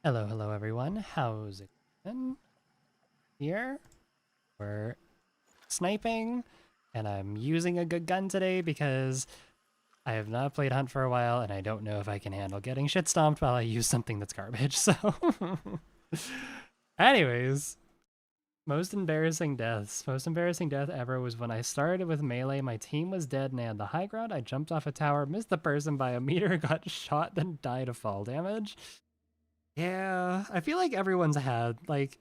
Hello, hello everyone. How's it going? Here we're sniping, and I'm using a good gun today because I have not played Hunt for a while, and I don't know if I can handle getting shit stomped while I use something that's garbage. So, anyways, most embarrassing deaths. Most embarrassing death ever was when I started with melee. My team was dead, and I had the high ground. I jumped off a tower, missed the person by a meter, got shot, then died of fall damage. Yeah, I feel like everyone's had, like,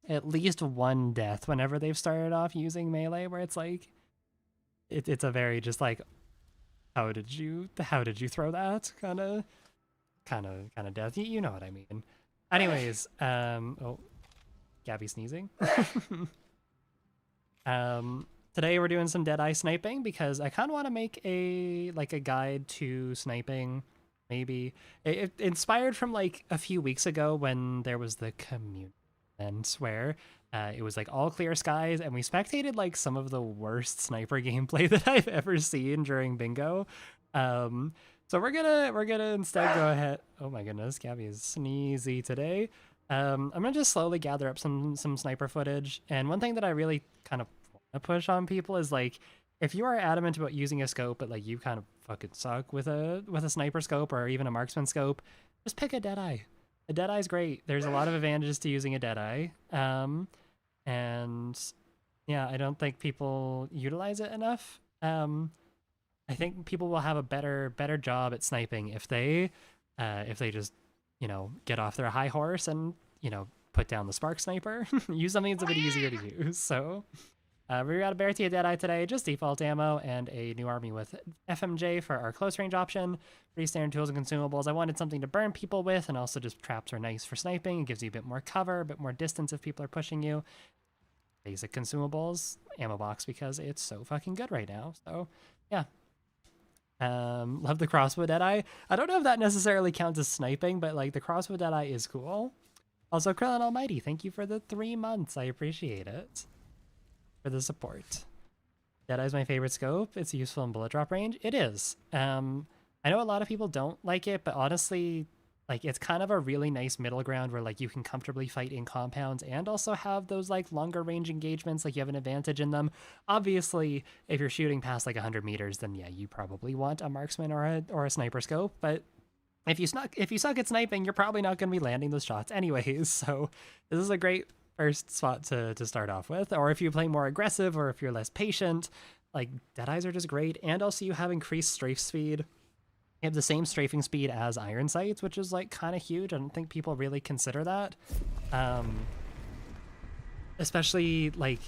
at least one death whenever they've started off using melee where it's like, it's a very just like, how did you throw that kind of death. You know what I mean. Anyways, oh, Gabby sneezing. Today we're doing some deadeye sniping because I kind of want to make a guide to sniping. Maybe it inspired from like a few weeks ago when there was the community event where it was like all clear skies and we spectated like some of the worst sniper gameplay that I've ever seen during bingo. So we're gonna instead go ahead. Oh my goodness, Gabby is sneezy today. I'm gonna just slowly gather up some sniper footage. And one thing that I really kind of want to push on people is like, if you are adamant about using a scope, but like you kind of fucking suck with a sniper scope or even a marksman scope, just pick a deadeye. A deadeye's great. There's a lot of advantages to using a deadeye. And yeah, I don't think people utilize it enough. I think people will have a better job at sniping if they just, you know, get off their high horse and, you know, put down the spark sniper. Use something that's a bit easier to use. So we got a Bear Tia Deadeye today, just default ammo, and a new army with FMJ for our close range option. Pretty standard tools and consumables. I wanted something to burn people with, and also just traps are nice for sniping. It gives you a bit more cover, a bit more distance if people are pushing you. Basic consumables, ammo box because it's so fucking good right now. So yeah. Love the crossbow deadeye. I don't know if that necessarily counts as sniping, but like the crossbow deadeye is cool. Also, Krillin Almighty, thank you for the 3 months. I appreciate it. For the support. Deadeye's my favorite scope. It's useful in bullet drop range. It is. I know a lot of people don't like it, but honestly, like it's kind of a really nice middle ground where like you can comfortably fight in compounds and also have those like longer range engagements. Like you have an advantage in them. Obviously, if you're shooting past like 100 meters, then yeah, you probably want a marksman or a sniper scope. But if you suck at sniping, you're probably not going to be landing those shots anyways. So this is a great first spot to start off with. Or if you play more aggressive or if you're less patient, like deadeyes are just great. And also you have increased strafe speed. You have the same strafing speed as iron sights, which is like kind of huge. I don't think people really consider that. Especially like,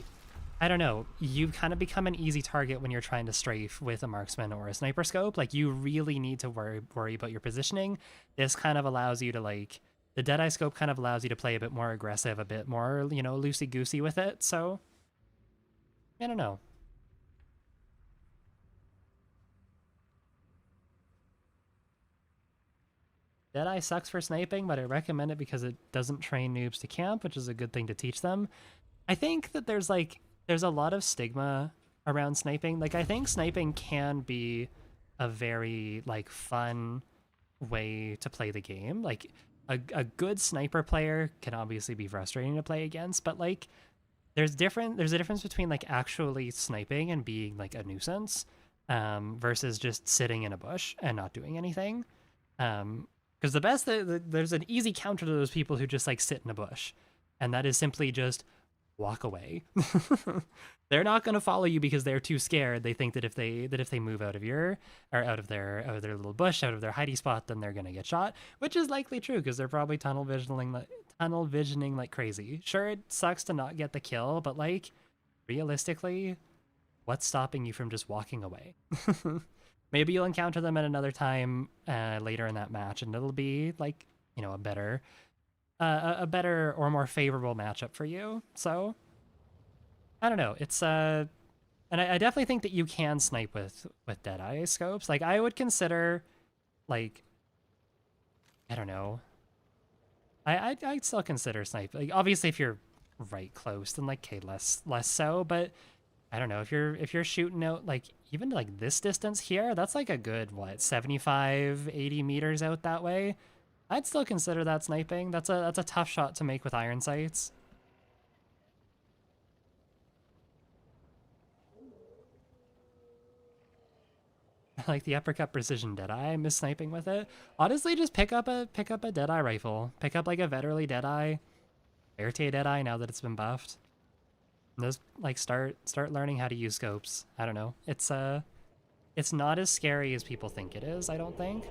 I don't know, you kind of become an easy target when you're trying to strafe with a marksman or a sniper scope. Like you really need to worry about your positioning. This kind of allows you to like, the deadeye scope kind of allows you to play a bit more aggressive, a bit more, you know, loosey-goosey with it. So, I don't know. Deadeye sucks for sniping, but I recommend it because it doesn't train noobs to camp, which is a good thing to teach them. I think that there's a lot of stigma around sniping. Like I think sniping can be a very like fun way to play the game. Like a good sniper player can obviously be frustrating to play against, but like there's a difference between like actually sniping and being like a nuisance versus just sitting in a bush and not doing anything. Because there's an easy counter to those people who just like sit in a bush, and that is simply just walk away. They're not going to follow you because they're too scared. They think that if they move out of their little bush, out of their hidey spot, then they're going to get shot, which is likely true because they're probably tunnel visioning like crazy. Sure, it sucks to not get the kill, but like realistically, what's stopping you from just walking away? Maybe you'll encounter them at another time later in that match, and it'll be like, you know, a better or more favorable matchup for you. So I don't know. It's and I definitely think that you can snipe with deadeye scopes. Like I would consider, like, I don't know. I'd still consider snipe. Like obviously if you're right close, then like okay, less so. But I don't know, if you're shooting out like even like this distance here, that's like a good what 75, 80 meters out that way. I'd still consider that sniping. That's a tough shot to make with iron sights. Like the uppercut precision deadeye. I miss sniping with it. Honestly, just pick up a deadeye rifle. Pick up like a Vetterli deadeye, Bear Tia deadeye now that it's been buffed. And just like start learning how to use scopes. I don't know. It's not as scary as people think it is. I don't think.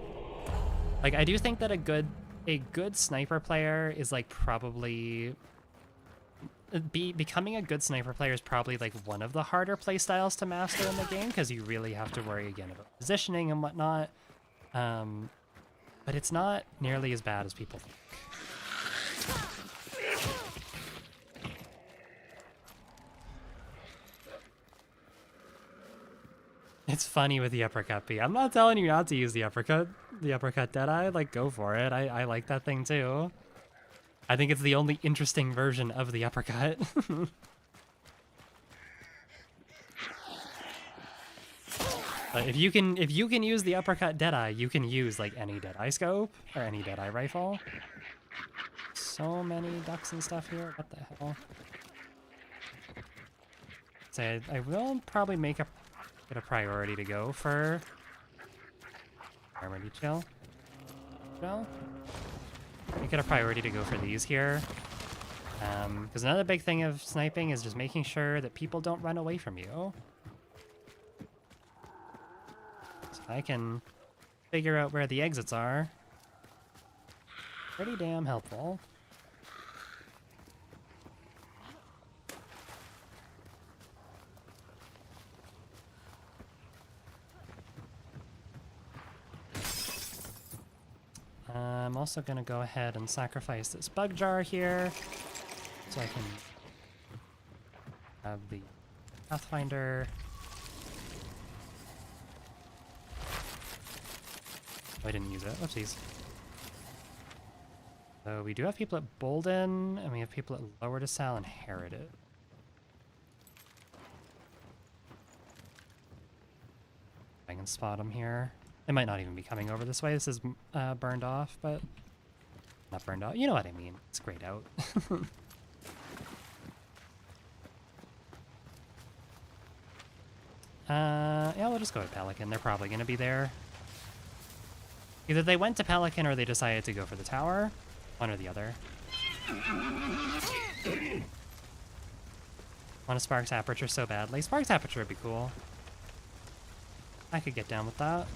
Like I do think that a good sniper player is like probably becoming a good sniper player is probably like one of the harder playstyles to master in the game, because you really have to worry again about positioning and whatnot. But it's not nearly as bad as people think. It's funny with the uppercut B. I'm not telling you not to use the uppercut deadeye. Like, go for it. I like that thing too. I think it's the only interesting version of the uppercut. But if you can use the uppercut deadeye, you can use like any deadeye scope or any deadeye rifle. So many ducks and stuff here. What the hell? So I will probably make it a priority to go for armor detail. Well, make it a priority to go for these here. Because another big thing of sniping is just making sure that people don't run away from you. So I can figure out where the exits are. Pretty damn helpful. I'm also going to go ahead and sacrifice this bug jar here so I can have the Pathfinder. Oh, I didn't use it. Whoopsies. So we do have people at Bolden, and we have people at Lower DeSalle and Heritage. I can spot them here. They might not even be coming over this way. This is burned off, but not burned off. You know what I mean. It's grayed out. Yeah, we'll just go with Pelican. They're probably going to be there. Either they went to Pelican or they decided to go for the tower. One or the other. Want a Sparks Aperture so badly. Sparks Aperture would be cool. I could get down with that.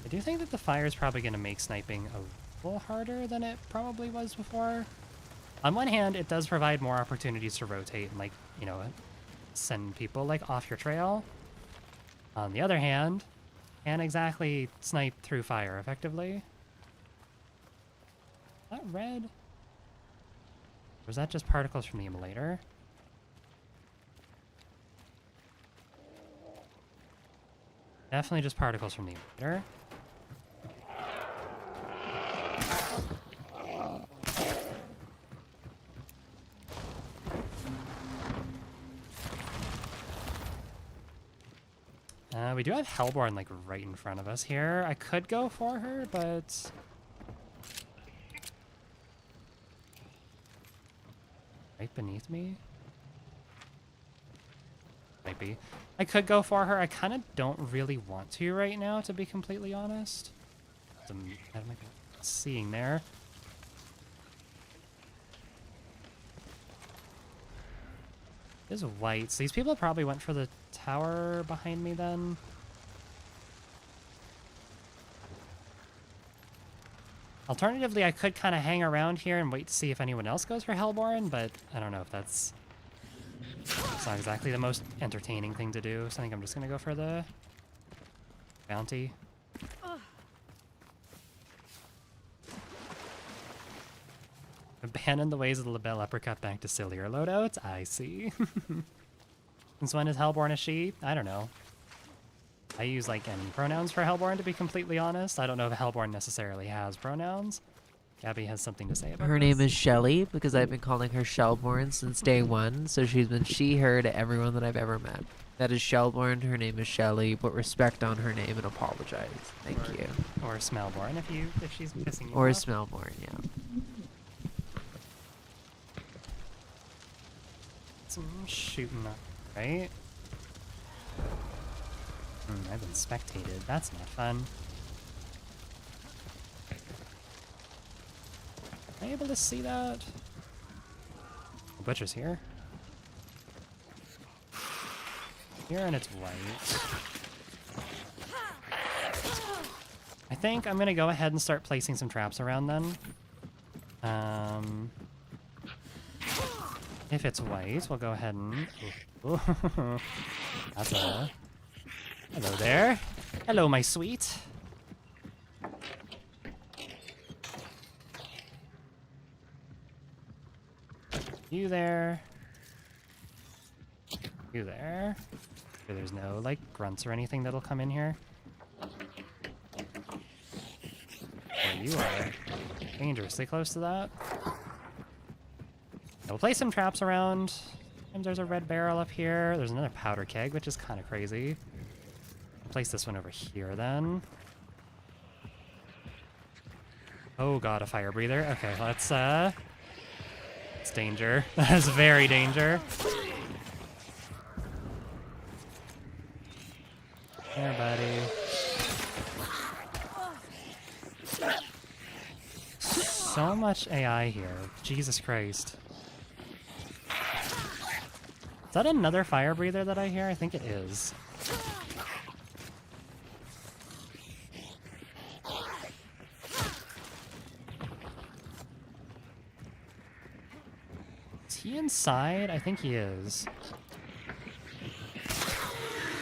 I do think that the fire is probably going to make sniping a little harder than it probably was before. On one hand, it does provide more opportunities to rotate and, like, you know, send people, like, off your trail. On the other hand, can't exactly snipe through fire effectively. Is that red? Or was that just particles from the immolator? Definitely just particles from the immolator. We do have Hellborn, like, right in front of us here. I could go for her, but... right beneath me? Might be. I could go for her. I kind of don't really want to right now, to be completely honest. I might be seeing there. There's white. So these people probably went for the tower behind me then. Alternatively, I could kind of hang around here and wait to see if anyone else goes for Hellborn, but I don't know if it's not exactly the most entertaining thing to do, so I think I'm just going to go for the bounty. Abandon the ways of the Labelle Uppercut back to sillier loadouts? I see. Since when is Hellborn a she? I don't know. I use, like, any pronouns for Hellborn, to be completely honest. I don't know if Hellborn necessarily has pronouns. Gabby has something to say about Her this. name is Shelly, because I've been calling her Shellborn since day one, so she's been she, her to everyone that I've ever met. That is Shellborn, her name is Shelly, put respect on her name and apologize. Thank you. Or Smellborn if she's pissing you Or off. Smellborn, yeah. Some shooting up, right? I've been spectated. That's not fun. Am I able to see that? The butcher's here. Here and it's white. I think I'm gonna go ahead and start placing some traps around then. If it's white, we'll go ahead and... Ooh. That's a... Hello there. Hello, my sweet. You there. You there. Okay, there's no, like, grunts or anything that'll come in here. Oh, you are dangerously close to that. We'll place some traps around. And there's a red barrel up here. There's another powder keg, which is kind of crazy. I'll place this one over here then. Oh god, a fire breather. Okay, let's it's danger. That's very danger. There, buddy. So much AI here. Jesus Christ. Is that another fire breather that I hear? I think it is. Is he inside? I think he is.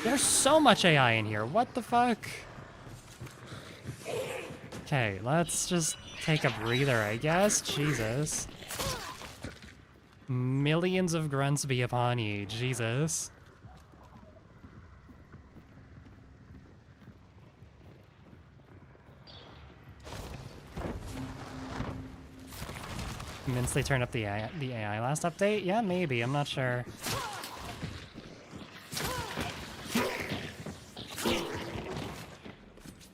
There's so much AI in here. What the fuck? Okay, let's just take a breather, I guess. Jesus. Millions of grunts be upon ye. Jesus. Immensely turned up the AI last update? Yeah, maybe. I'm not sure.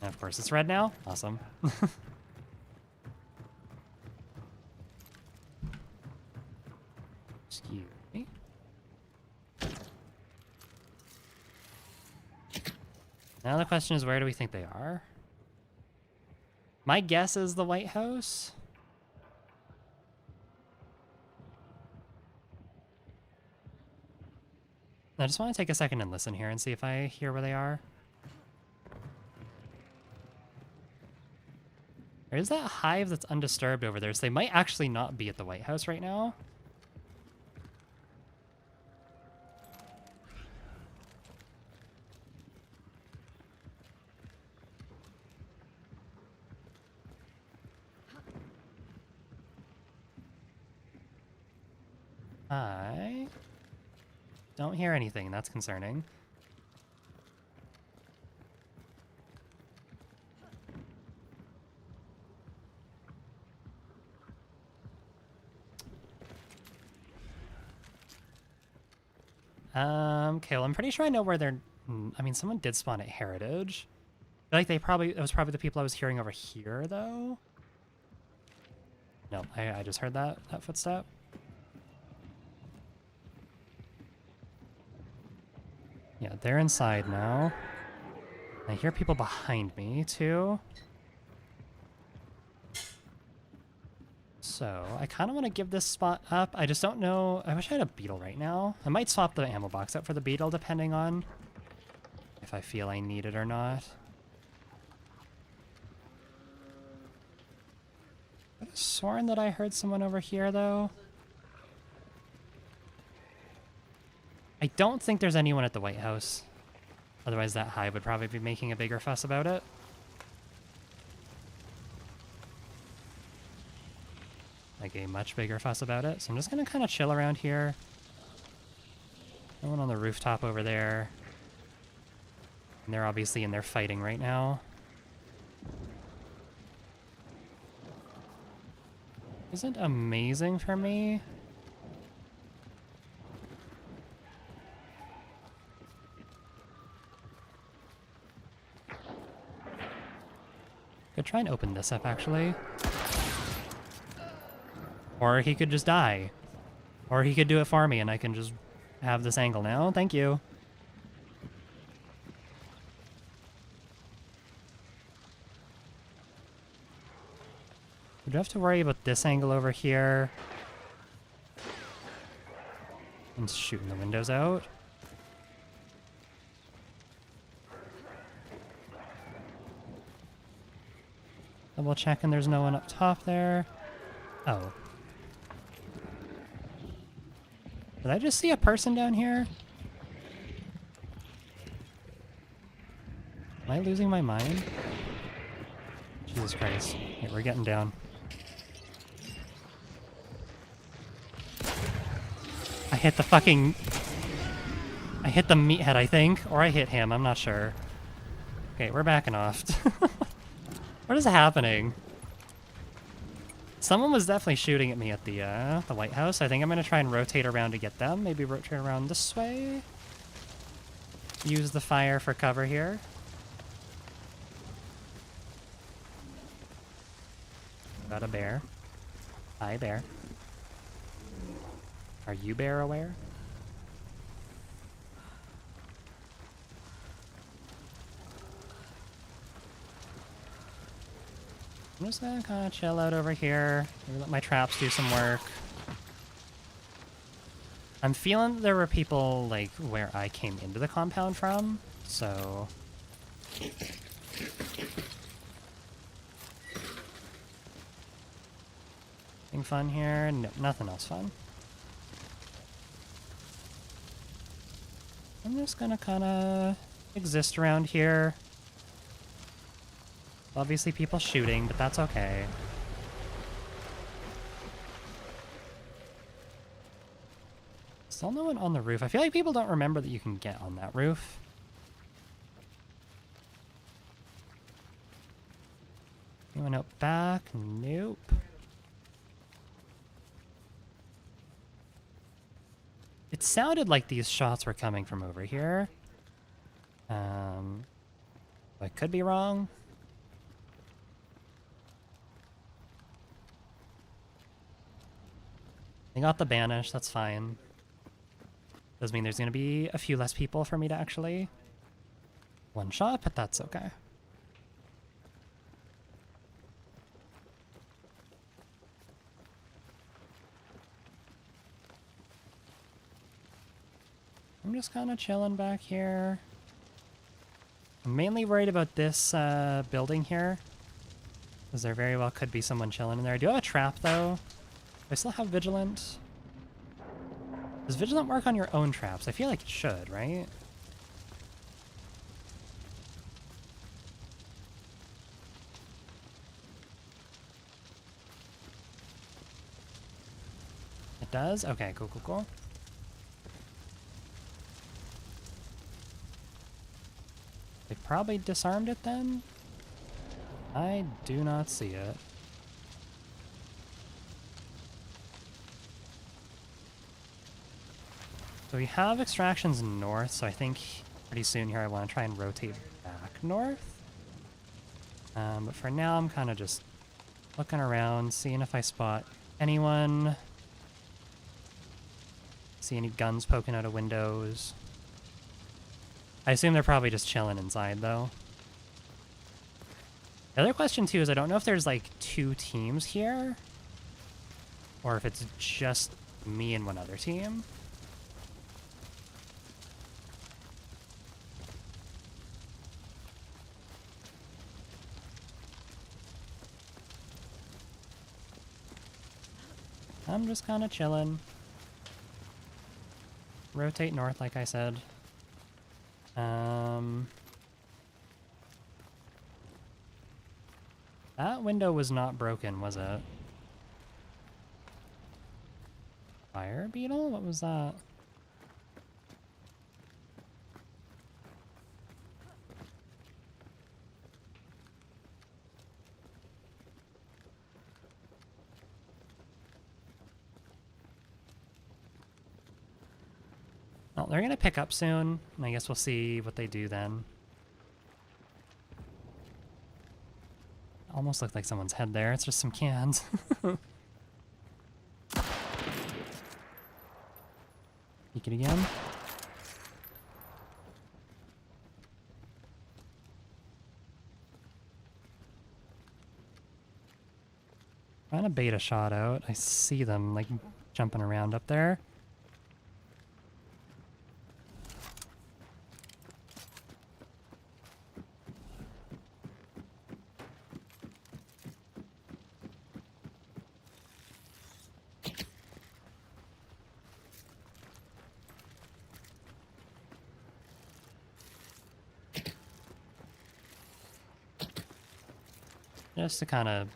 And of course, it's red now. Awesome. Excuse me. Now the question is, where do we think they are? My guess is the White House. I just want to take a second and listen here and see if I hear where they are. There is that hive that's undisturbed over there, so they might actually not be at the White House right now. I don't hear anything. That's concerning. Okay, well, I'm pretty sure I know where they're... I mean, someone did spawn at Heritage. I feel like it was probably the people I was hearing over here, though. No, I just heard that footstep. Yeah, they're inside now. I hear people behind me, too. So, I kind of want to give this spot up. I just don't know. I wish I had a beetle right now. I might swap the ammo box out for the beetle, depending on if I feel I need it or not. I could have sworn that I heard someone over here, though. I don't think there's anyone at the White House. Otherwise, that hive would probably be making a bigger fuss about it. Like a much bigger fuss about it. So I'm just going to kind of chill around here. No one on the rooftop over there. And they're obviously in there fighting right now. Isn't amazing for me. Could try and open this up, actually. Or he could just die. Or he could do it for me and I can just have this angle now. Thank you. We do have to worry about this angle over here. And shooting the windows out. Double checking there's no one up top there. Oh. Did I just see a person down here? Am I losing my mind? Jesus Christ. Okay, we're getting down. I hit the fucking... I hit the meathead, I think. Or I hit him, I'm not sure. Okay, we're backing off. What is happening? Someone was definitely shooting at me at the White House. I think I'm going to try and rotate around to get them. Maybe rotate around this way. Use the fire for cover here. Got a bear. Hi, bear. Are you bear aware? I'm just gonna kind of chill out over here. Maybe let my traps do some work. I'm feeling there were people, like, where I came into the compound from, so... Anything fun here? No, nothing else fun. I'm just gonna kind of exist around here. Obviously people shooting, but that's okay. Still no one on the roof. I feel like people don't remember that you can get on that roof. Anyone out back? Nope. It sounded like these shots were coming from over here. I could be wrong. They got the banish, that's fine. Does mean there's gonna be a few less people for me to actually one shot, but that's okay. I'm just kind of chilling back here. I'm mainly worried about this building here, because there very well could be someone chilling in there. I do have a trap, though. Do I still have Vigilant? Does Vigilant work on your own traps? I feel like it should, right? It does? Okay, cool, cool, cool. They probably disarmed it then? I do not see it. So we have extractions north, so I think pretty soon here I want to try and rotate back north. But for now I'm kind of just looking around, seeing if I spot anyone. See any guns poking out of windows. I assume they're probably just chilling inside, though. The other question, too, is I don't know if there's, like, 2 teams here, or if it's just me and one other team. I'm just kind of chilling. Rotate north, like I said. That window was not broken, was it? Fire beetle? What was that? Well, they're gonna pick up soon, and I guess we'll see what they do then. Almost looked like someone's head there. It's just some cans. Peek it again. Trying to bait a shot out. I see them like jumping around up there. Just to kind of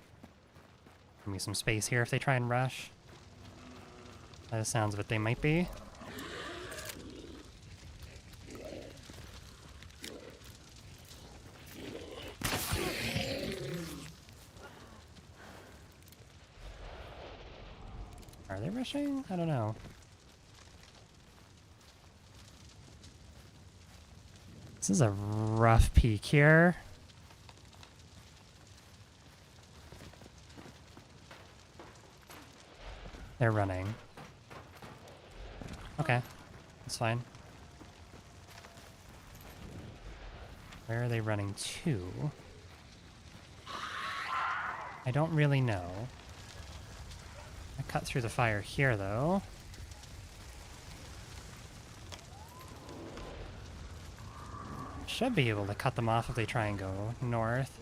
give me some space here if they try and rush. By the sounds of it, they might be. Are they rushing? I don't know. This is a rough peak here. They're running. Okay, that's fine. Where are they running to? I don't really know. I cut through the fire here, though. Should be able to cut them off if they try and go north.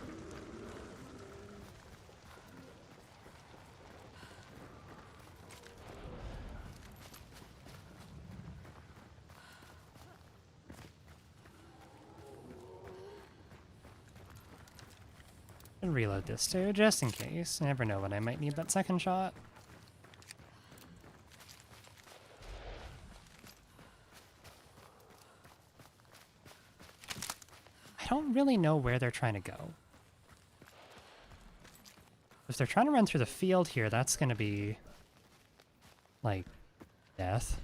And reload this too, just in case. You never know when I might need that second shot. I don't really know where they're trying to go. If they're trying to run through the field here, that's going to be, like, death.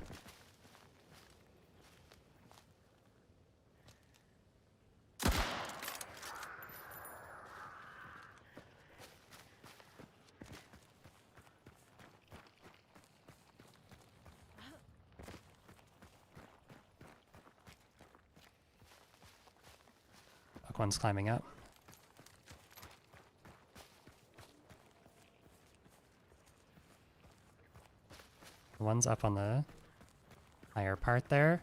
One's climbing up. One's up on the higher part there.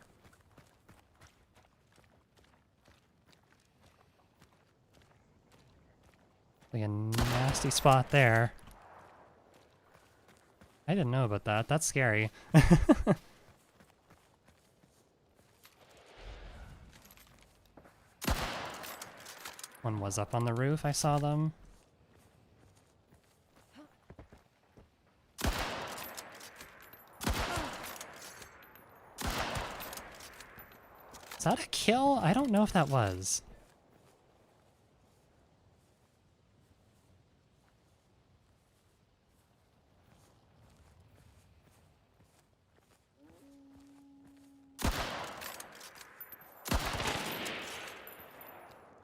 Like a nasty spot there. I didn't know about that. That's scary. One was up on the roof, I saw them. Is that a kill? I don't know if that was.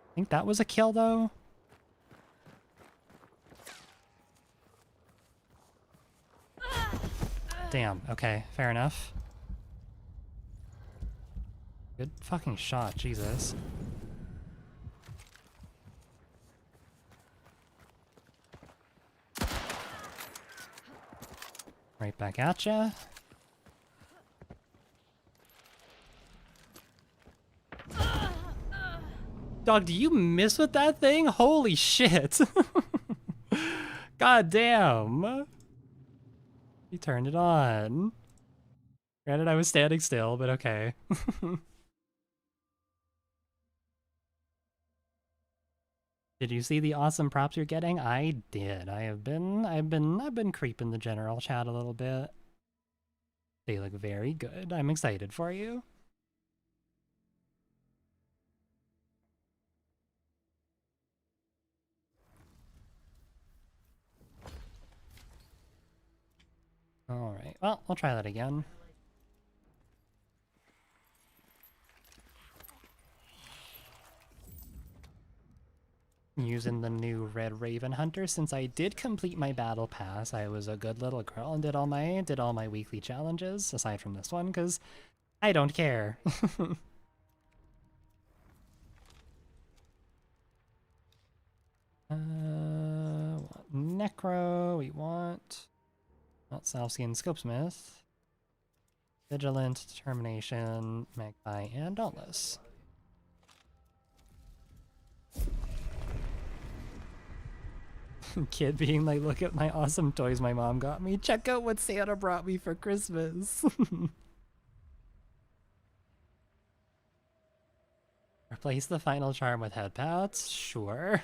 I think that was a kill, though. Damn, okay, fair enough. Good fucking shot, Jesus. Right back at ya. Dog, do you miss with that thing? Holy shit. God damn. He turned it on. Granted, I was standing still, but okay. Did you see the awesome props you're getting? I did. I've been creeping the general chat a little bit. They look very good. I'm excited for you. Alright, well, I'll try that again. Using the new Red Raven Hunter, since I did complete my battle pass, I was a good little girl and did all my weekly challenges, aside from this one, because I don't care. What Necro we want. Not Salsky Scopesmith. Vigilant, Determination, Magpie, and Dauntless. Kid being like, look at my awesome toys my mom got me. Check out what Santa brought me for Christmas. Replace the final charm with head pats? Sure.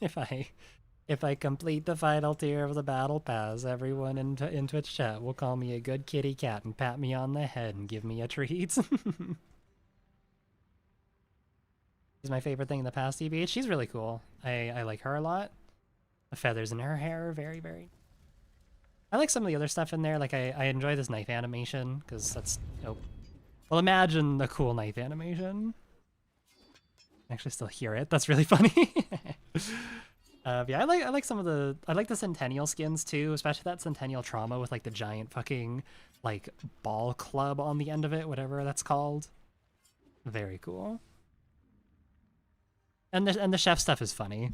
if I complete the final tier of the battle pass, everyone in Twitch chat will call me a good kitty cat and pat me on the head and give me a treat. She's my favorite thing in the past, TBH. She's really cool. I like her a lot. The feathers in her hair are very, very... I like some of the other stuff in there. Like, I enjoy this knife animation, because that's... Oh. Well, imagine the cool knife animation. I actually still hear it. That's really funny. Yeah, I like some of the... I like the Centennial skins, too, especially that Centennial Trauma with, like, the giant fucking, like, ball club on the end of it, whatever that's called. Very cool. And the chef stuff is funny.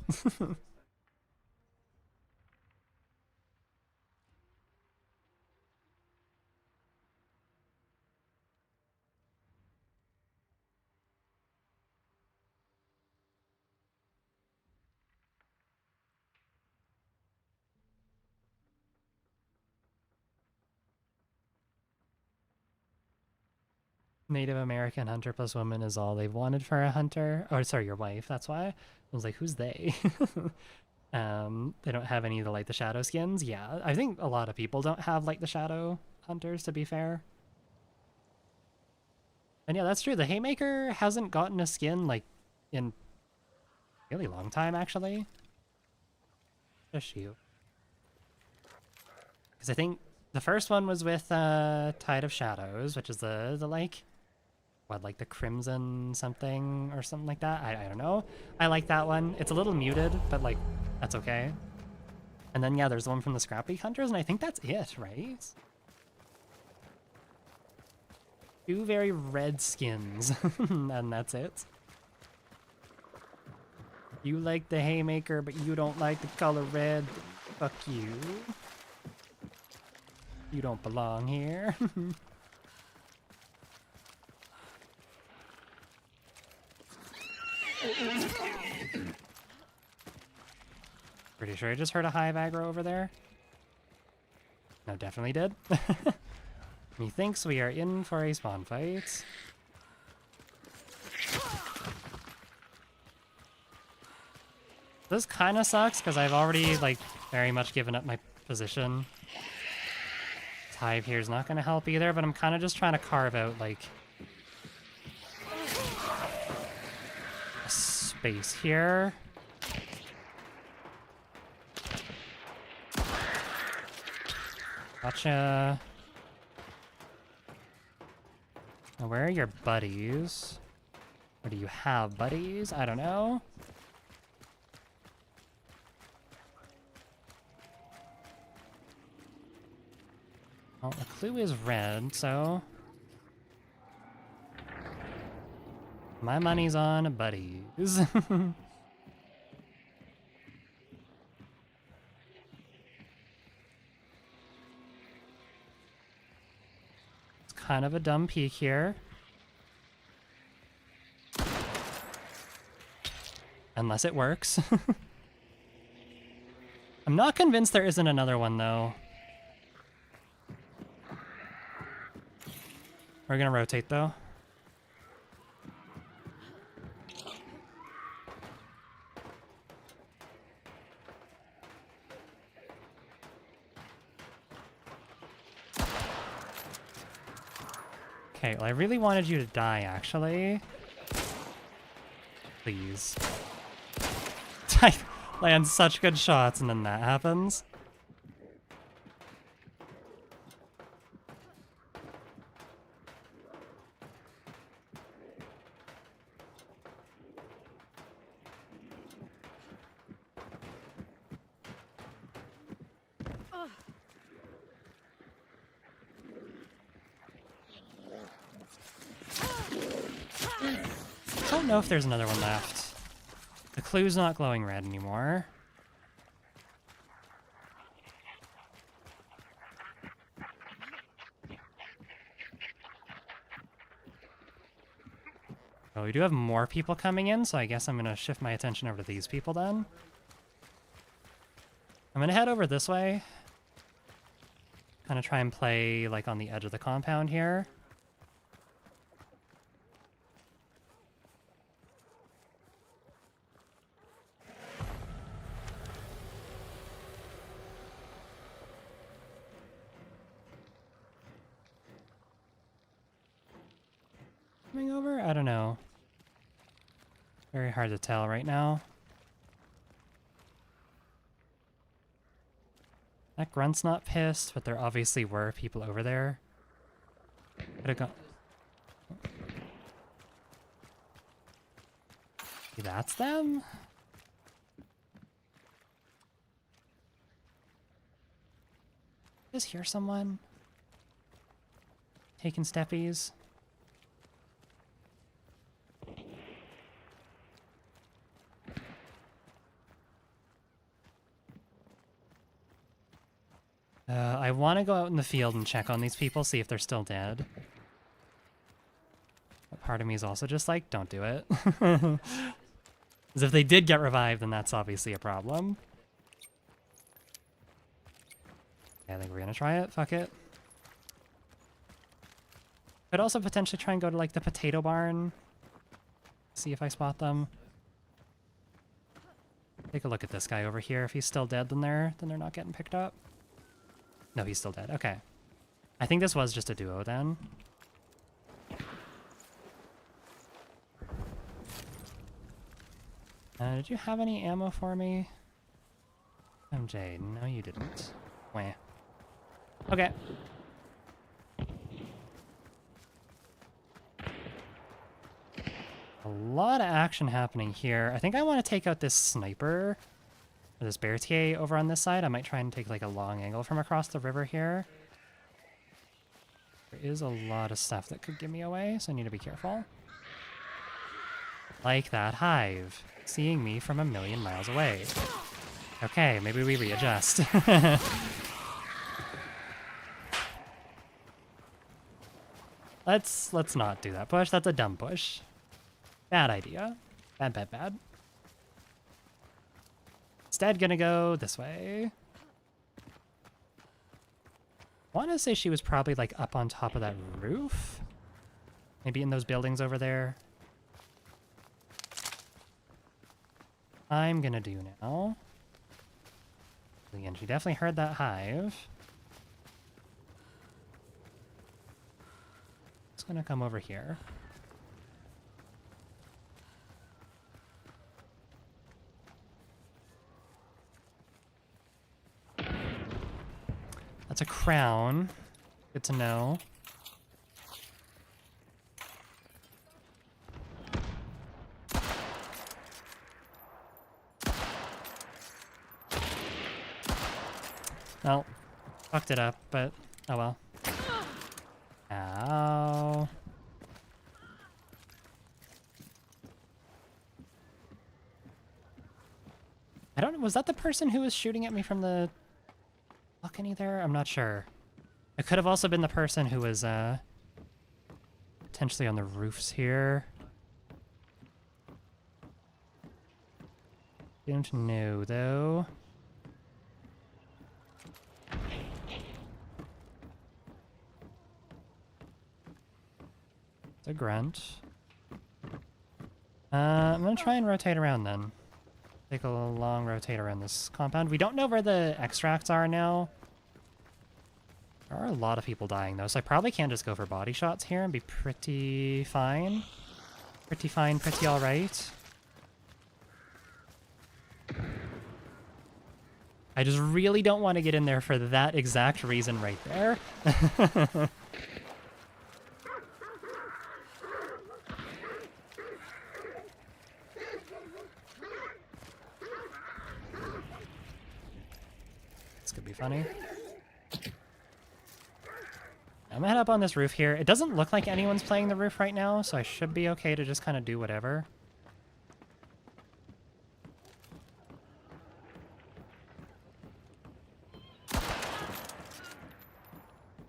Native American hunter plus woman is all they've wanted for a hunter. Oh, sorry, your wife. That's why. I was like, who's they? They don't have any of the Light the Shadow skins. Yeah, I think a lot of people don't have Light the Shadow hunters, to be fair. And yeah, that's true. The Haymaker hasn't gotten a skin, like, in a really long time, actually. Just you. Because I think the first one was with Tide of Shadows, which is the like... What, like the Crimson something or something like that? I don't know. I like that one. It's a little muted, but like, that's okay. And then, yeah, there's the one from the Scrappy Hunters, and I think that's it, right? Two very red skins, and that's it. You like the Haymaker, but you don't like the color red. Fuck you. You don't belong here. Pretty sure I just heard a hive aggro over there. No, definitely did. Methinks we are in for a spawn fight. This kind of sucks because I've already like very much given up my position. This hive here is not going to help either, but I'm kind of just trying to carve out like a space here. Gotcha. Now, where are your buddies? Or do you have buddies? I don't know. Well, the clue is red, so... My money's on buddies. Kind of a dumb peek here. Unless it works. I'm not convinced there isn't another one, though. We're gonna rotate, though. Okay, well, I really wanted you to die, actually. Please. I land such good shots, and then that happens. I don't know if there's another one left. The clue's not glowing red anymore. Oh, we do have more people coming in, so I guess I'm gonna shift my attention over to these people then. I'm gonna head over this way. Kind of try and play like on the edge of the compound here. coming over? I don't know. Very hard to tell right now. That grunt's not pissed, but there obviously were people over there. Could have gone. That's them? Just hear someone taking steppies. I want to go out in the field and check on these people, see if they're still dead. But part of me is also just like, don't do it. Because if they did get revived, then that's obviously a problem. I think we're gonna try it. Fuck it. Could also potentially try and go to like the potato barn. See if I spot them. Take a look at this guy over here. If he's still dead, then they're not getting picked up. No, he's still dead. Okay. I think this was just a duo then. Did you have any ammo for me? MJ, no you didn't. Wah. Okay. A lot of action happening here. I think I want to take out this sniper. Or this Berthier over on this side. I might try and take like a long angle from across the river here. There is a lot of stuff that could give me away, so I need to be careful. Like that hive, seeing me from a million miles away. Okay, maybe we readjust. Let's not do that push. That's a dumb push. Bad idea. Bad, bad, bad. Instead, gonna go this way. I want to say she was probably like up on top of that roof. Maybe in those buildings over there. I'm gonna do now. Again, she definitely heard that hive. It's gonna come over here. That's a crown. Good to know. Well, fucked it up, but oh well. Ow. I don't know, was that the person who was shooting at me from the balcony there? I'm not sure. It could have also been the person who was potentially on the roofs here. Don't know though. It's a grunt. I'm gonna try and rotate around then. Take a long rotate around this compound. We don't know where the extracts are now. There are a lot of people dying though, so I probably can't just go for body shots here and be pretty fine. Pretty fine, pretty alright. I just really don't want to get in there for that exact reason right there. This could be funny. I'm gonna head up on this roof here. It doesn't look like anyone's playing the roof right now, so I should be okay to just kind of do whatever.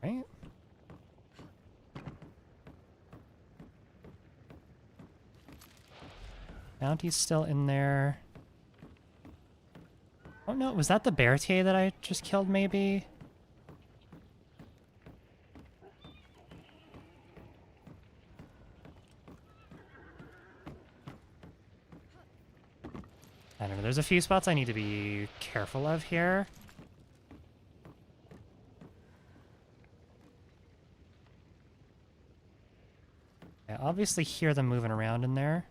Right? Bounty's still in there. Oh no, was that the Berthier that I just killed maybe? I don't know, there's a few spots I need to be careful of here. I obviously hear them moving around in there.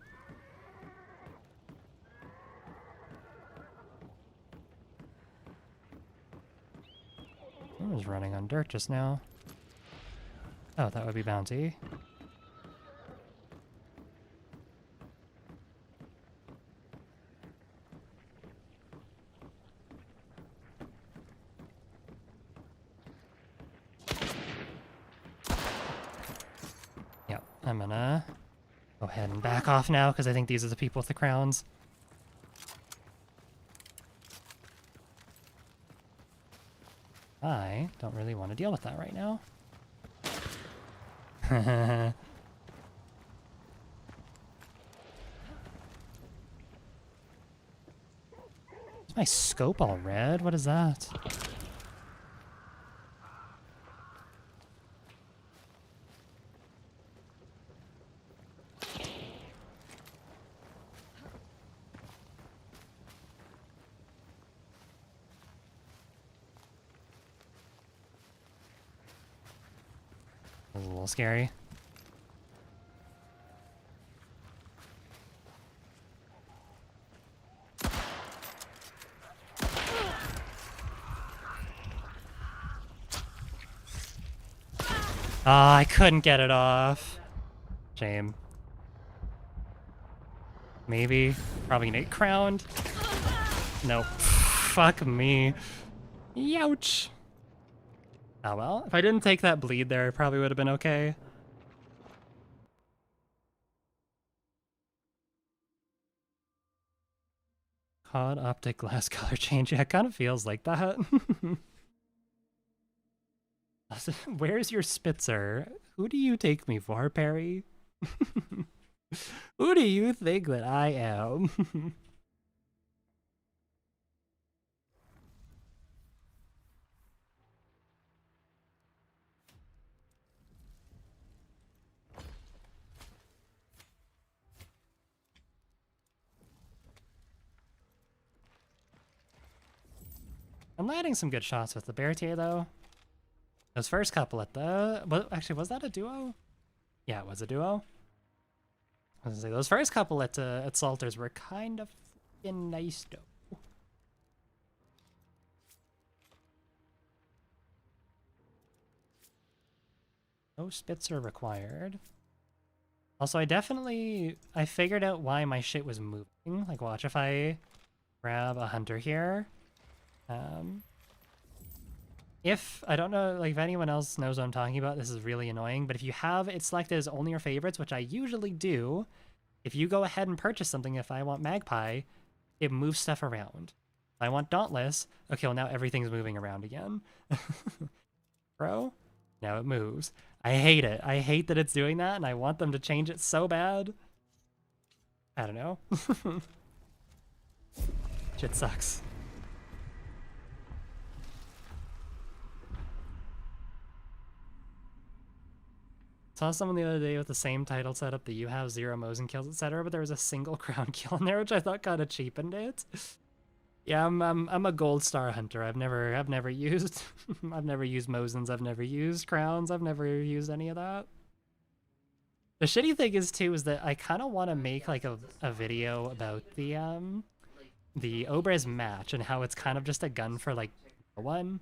I was running on dirt just now. Oh, that would be Bounty. Yep, I'm gonna go ahead and back off now because I think these are the people with the crowns. I don't really want to deal with that right now. Is my scope all red? What is that? That was a little scary. Ah, I couldn't get it off. Shame. Maybe. Probably Nate crowned. Nope. Fuck me. Youch. Oh well. If I didn't take that bleed there, it probably would have been okay. COD optic glass color change. Yeah, it kind of feels like that. Where's your Spitzer? Who do you take me for, Perry? Who do you think that I am? I'm landing some good shots with the Berthier, though. Those first couple at the... Well, actually, was that a duo? Yeah, it was a duo. I was gonna say, those first couple at Salters were kind of fucking nice, though. No Spitzer required. Also, I figured out why my shit was moving. Like, watch if I grab a hunter here. If, I don't know, like, if anyone else knows what I'm talking about, this is really annoying, but if you have it selected as only your favorites, which I usually do, if you go ahead and purchase something, if I want Magpie, it moves stuff around. If I want Dauntless, okay, well now everything's moving around again. Bro, now it moves. I hate it. I hate that it's doing that, and I want them to change it so bad. I don't know. Shit sucks. Saw someone the other day with the same title setup that you have, 0 Mosin kills, etc., but there was a single crown kill in there, which I thought kind of cheapened it. Yeah, I'm a gold star hunter. I've never used I've never used Mosins, I've never used crowns, I've never used any of that. The shitty thing is too is that I kind of want to make like a video about the Obras match and how it's kind of just a gun for like one.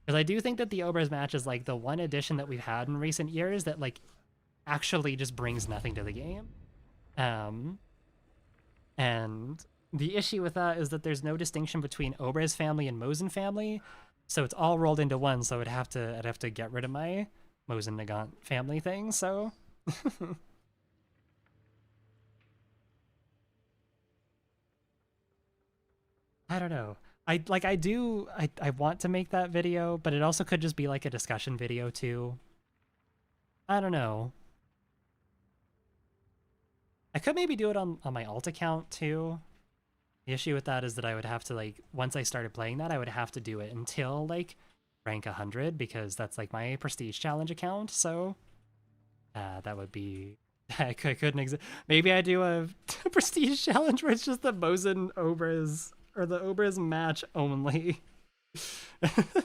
Because I do think that the Obras match is like the one addition that we've had in recent years that like actually just brings nothing to the game. And the issue with that is that there's no distinction between Obras family and Mosin family, so it's all rolled into one. So I'd have to get rid of my Mosin Nagant family thing. So I don't know. I want to make that video, but it also could just be like a discussion video too. I don't know. I could maybe do it on my alt account too. The issue with that is that I would have to like, once I started playing that, I would have to do it until like rank 100 because that's like my prestige challenge account. So that would be, I couldn't exist. Maybe I do a prestige challenge where it's just the Mosin Obras or the Obras match only. That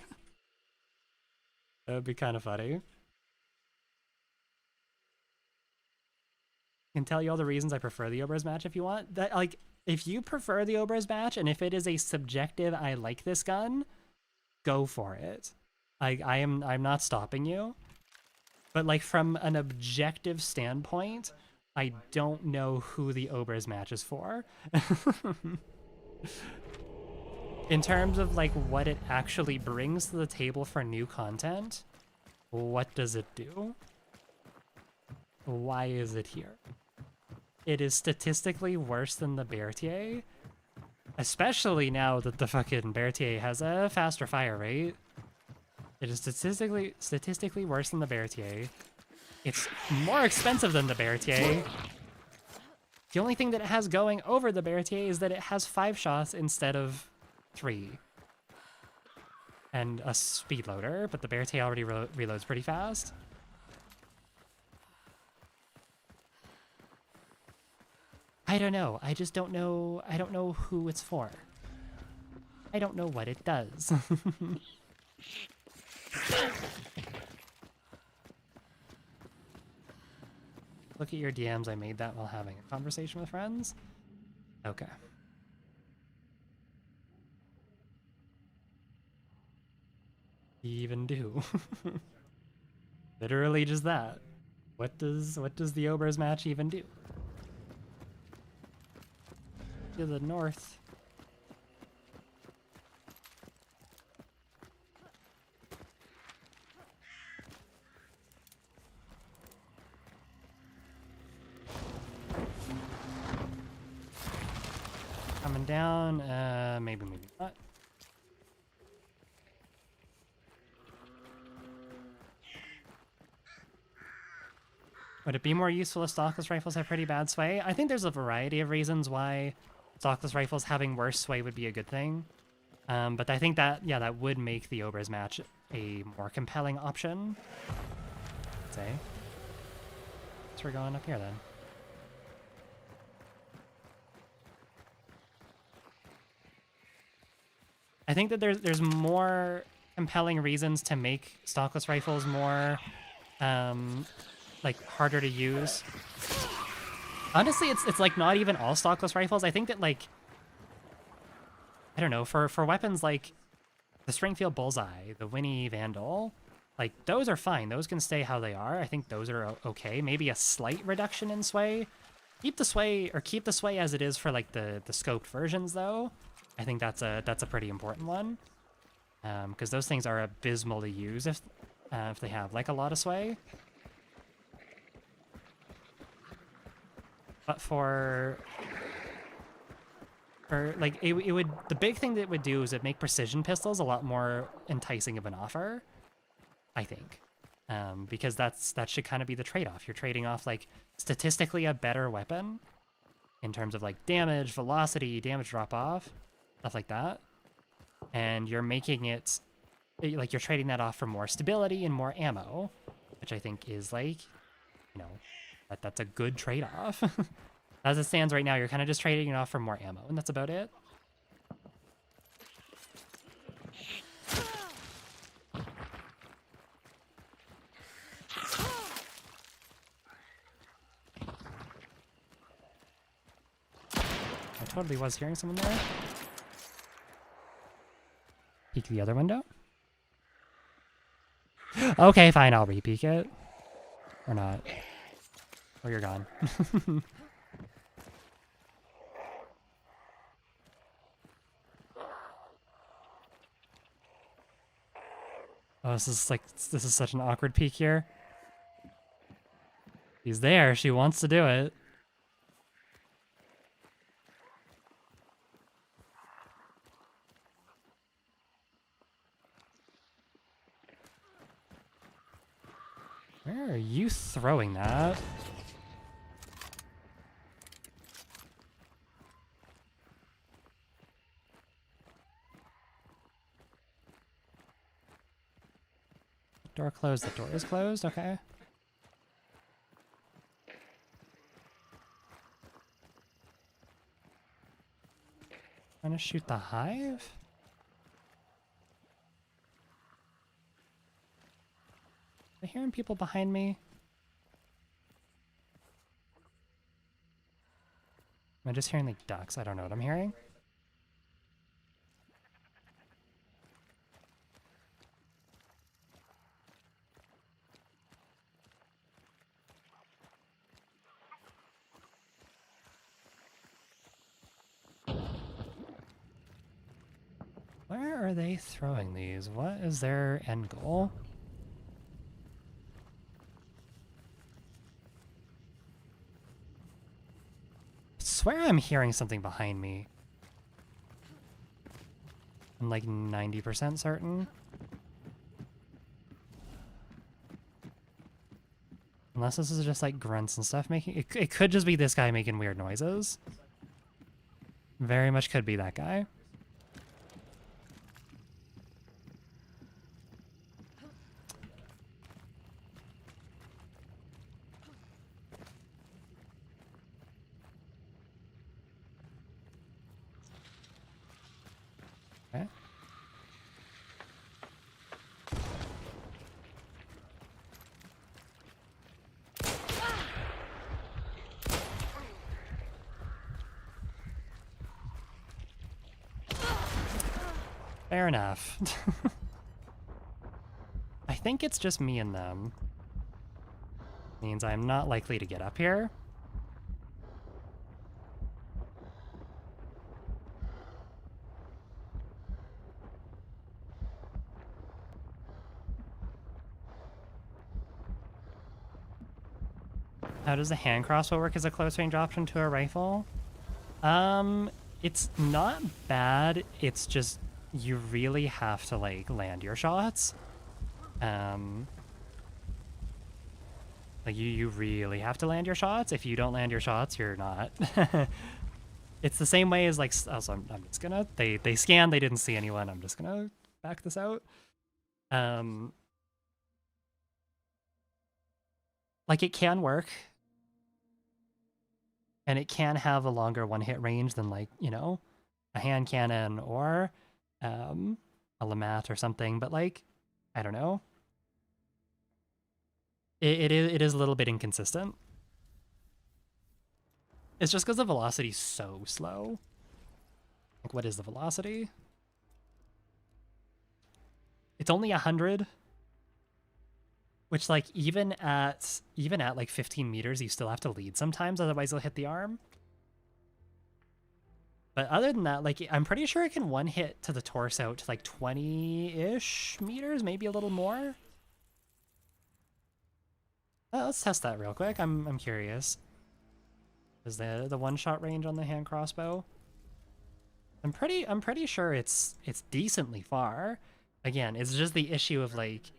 would be kind of funny. can tell you all the reasons I prefer the Obras match if you want. That, like, if you prefer the Obras match and if it is a subjective I like this gun, go for it. I'm not stopping you. But like from an objective standpoint, I don't know who the Obras match is for. In terms of like what it actually brings to the table for new content, what does it do? Why is it here? It is statistically worse than the Berthier, especially now that the fucking Berthier has a faster fire rate. It is statistically worse than the Berthier. It's more expensive than the Berthier. The only thing that it has going over the Berthier is that it has 5 shots instead of 3. And a speed loader, but the Berthier already reloads pretty fast. I don't know. I just don't know. I don't know who it's for. I don't know what it does. Look at your DMs. I made that while having a conversation with friends. Okay. Even do. Literally just that. What does the Obras match even do? To the north. Coming down, maybe not. Would it be more useful if stockless rifles have pretty bad sway? I think there's a variety of reasons why stockless rifles having worse sway would be a good thing. But I think that, yeah, that would make the Obras match a more compelling option. I'd say. So we're going up here then. I think that there's more compelling reasons to make stockless rifles more like harder to use. Honestly, it's like not even all stockless rifles. I think that like I don't know, for weapons like the Stringfield Bullseye, the Winnie Vandal, like those are fine. Those can stay how they are. I think those are okay. Maybe a slight reduction in sway. Keep the sway as it is for like the scoped versions though. I think that's a pretty important one, because those things are abysmal to use if they have like a lot of sway. But for like it would, the big thing that it would do is it'd make precision pistols a lot more enticing of an offer, I think, because that should kind of be the trade-off. You're trading off like statistically a better weapon in terms of like damage, velocity, damage drop off, stuff like that, and you're making it like you're trading that off for more stability and more ammo, which I think is like, you know, that's a good trade-off. As it stands right now, you're kind of just trading it off for more ammo, and that's about it. I totally was hearing someone there. Peek the other window. Okay, fine, I'll re-peek it. Or not. Or you're gone. Oh, this is such an awkward peek here. She's there, she wants to do it. Where are you throwing that? Door closed, the door is closed, okay. Trying to shoot the hive? Am I hearing people behind me? Am I just hearing like ducks? I don't know what I'm hearing. Where are they throwing these? What is their end goal? I swear I'm hearing something behind me. I'm like 90% certain. Unless this is just like grunts and stuff making... It could just be this guy making weird noises. Very much could be that guy. Okay. Fair enough. I think it's just me and them. Means I'm not likely to get up here. How does the hand crossbow work as a close range option to a rifle? It's not bad. It's just you really have to like land your shots. Like you really have to land your shots. If you don't land your shots, you're not. It's the same way as like also I'm just gonna they scanned, they didn't see anyone. I'm just gonna back this out. Like it can work. And it can have a longer one-hit range than, like, you know, a hand cannon or a Lamat or something. But, like, I don't know. It is a little bit inconsistent. It's just because the velocity's so slow. Like, what is the velocity? It's only 100. Which, like, even at like 15 meters, you still have to lead sometimes, otherwise you'll hit the arm. But other than that, like, I'm pretty sure it can one hit to the torso to like 20-ish meters, maybe a little more. Let's test that real quick. I'm curious. Is the one-shot range on the hand crossbow? I'm pretty sure it's decently far. Again, it's just the issue of like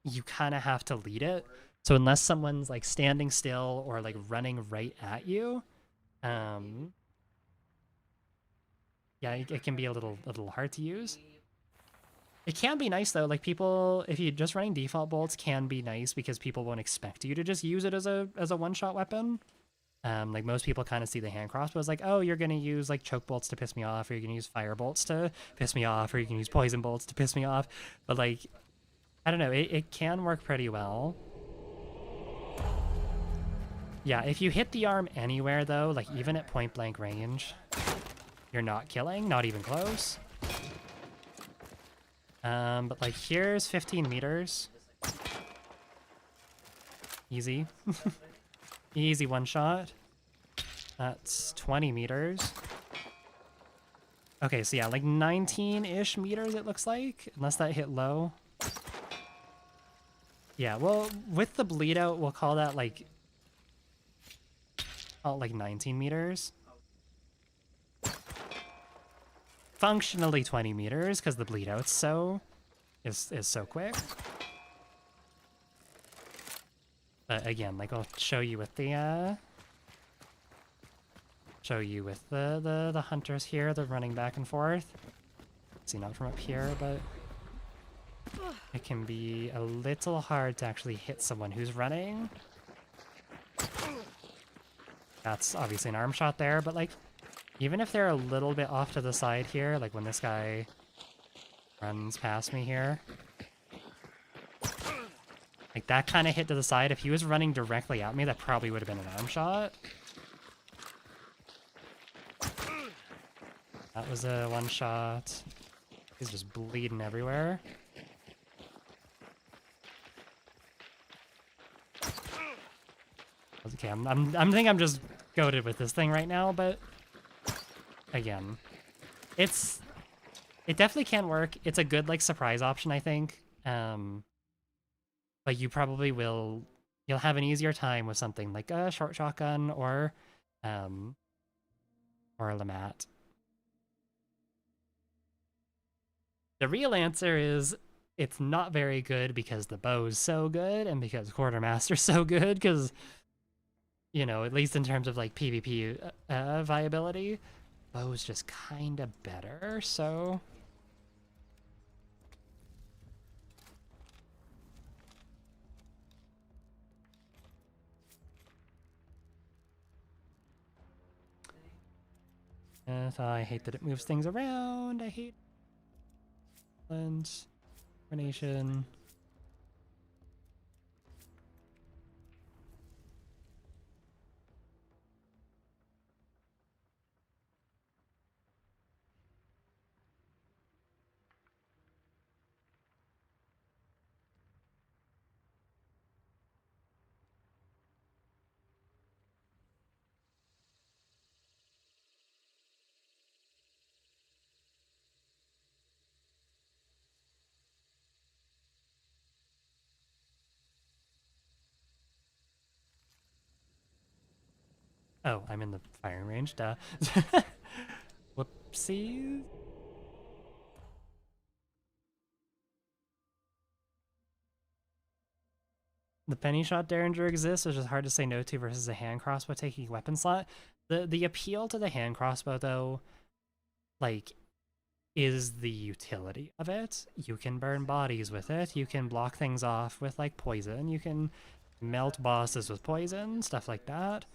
you kind of have to lead it. So unless someone's like standing still or like running right at you, yeah, it can be a little hard to use. It can be nice though, like people, if you're just running default bolts, can be nice because people won't expect you to just use it as a one-shot weapon. Like most people kind of see the hand crossbow as like, oh, you're gonna use like choke bolts to piss me off, or you're gonna use fire bolts to piss me off, or you can use poison bolts to piss me off. But like, I don't know, it can work pretty well. Yeah, if you hit the arm anywhere though, like even at point blank range, you're not killing, not even close. But like here's 15 meters. Easy. Easy one shot. That's 20 meters. Okay, so yeah, like 19-ish meters it looks like, unless that hit low. Yeah, well, with the bleed out, we'll call that like 19 meters. Functionally 20 meters, because the bleed out's is so quick. But again, like I'll show you with the the hunters here. They're running back and forth. See, not from up here, but it can be a little hard to actually hit someone who's running. That's obviously an arm shot there, but like even if they're a little bit off to the side here, like when this guy runs past me here, like that kind of hit to the side, if he was running directly at me, that probably would have been an arm shot. That was a one shot. He's just bleeding everywhere. Okay, I'm think I'm just goated with this thing right now, but again, it definitely can work. It's a good like surprise option, I think. But you probably you'll have an easier time with something like a short shotgun or a Lamat. The real answer is it's not very good because the bow's so good and because Quartermaster's so good because, you know, at least in terms of like PvP viability, bow's just kind of better, so... I hate that it moves things around. I hate... Coordination. Oh, I'm in the firing range, duh. Whoopsies. The penny shot derringer exists, which is hard to say no to versus a hand crossbow taking a weapon slot. The appeal to the hand crossbow, though, like, is the utility of it. You can burn bodies with it. You can block things off with, like, poison. You can melt bosses with poison, stuff like that.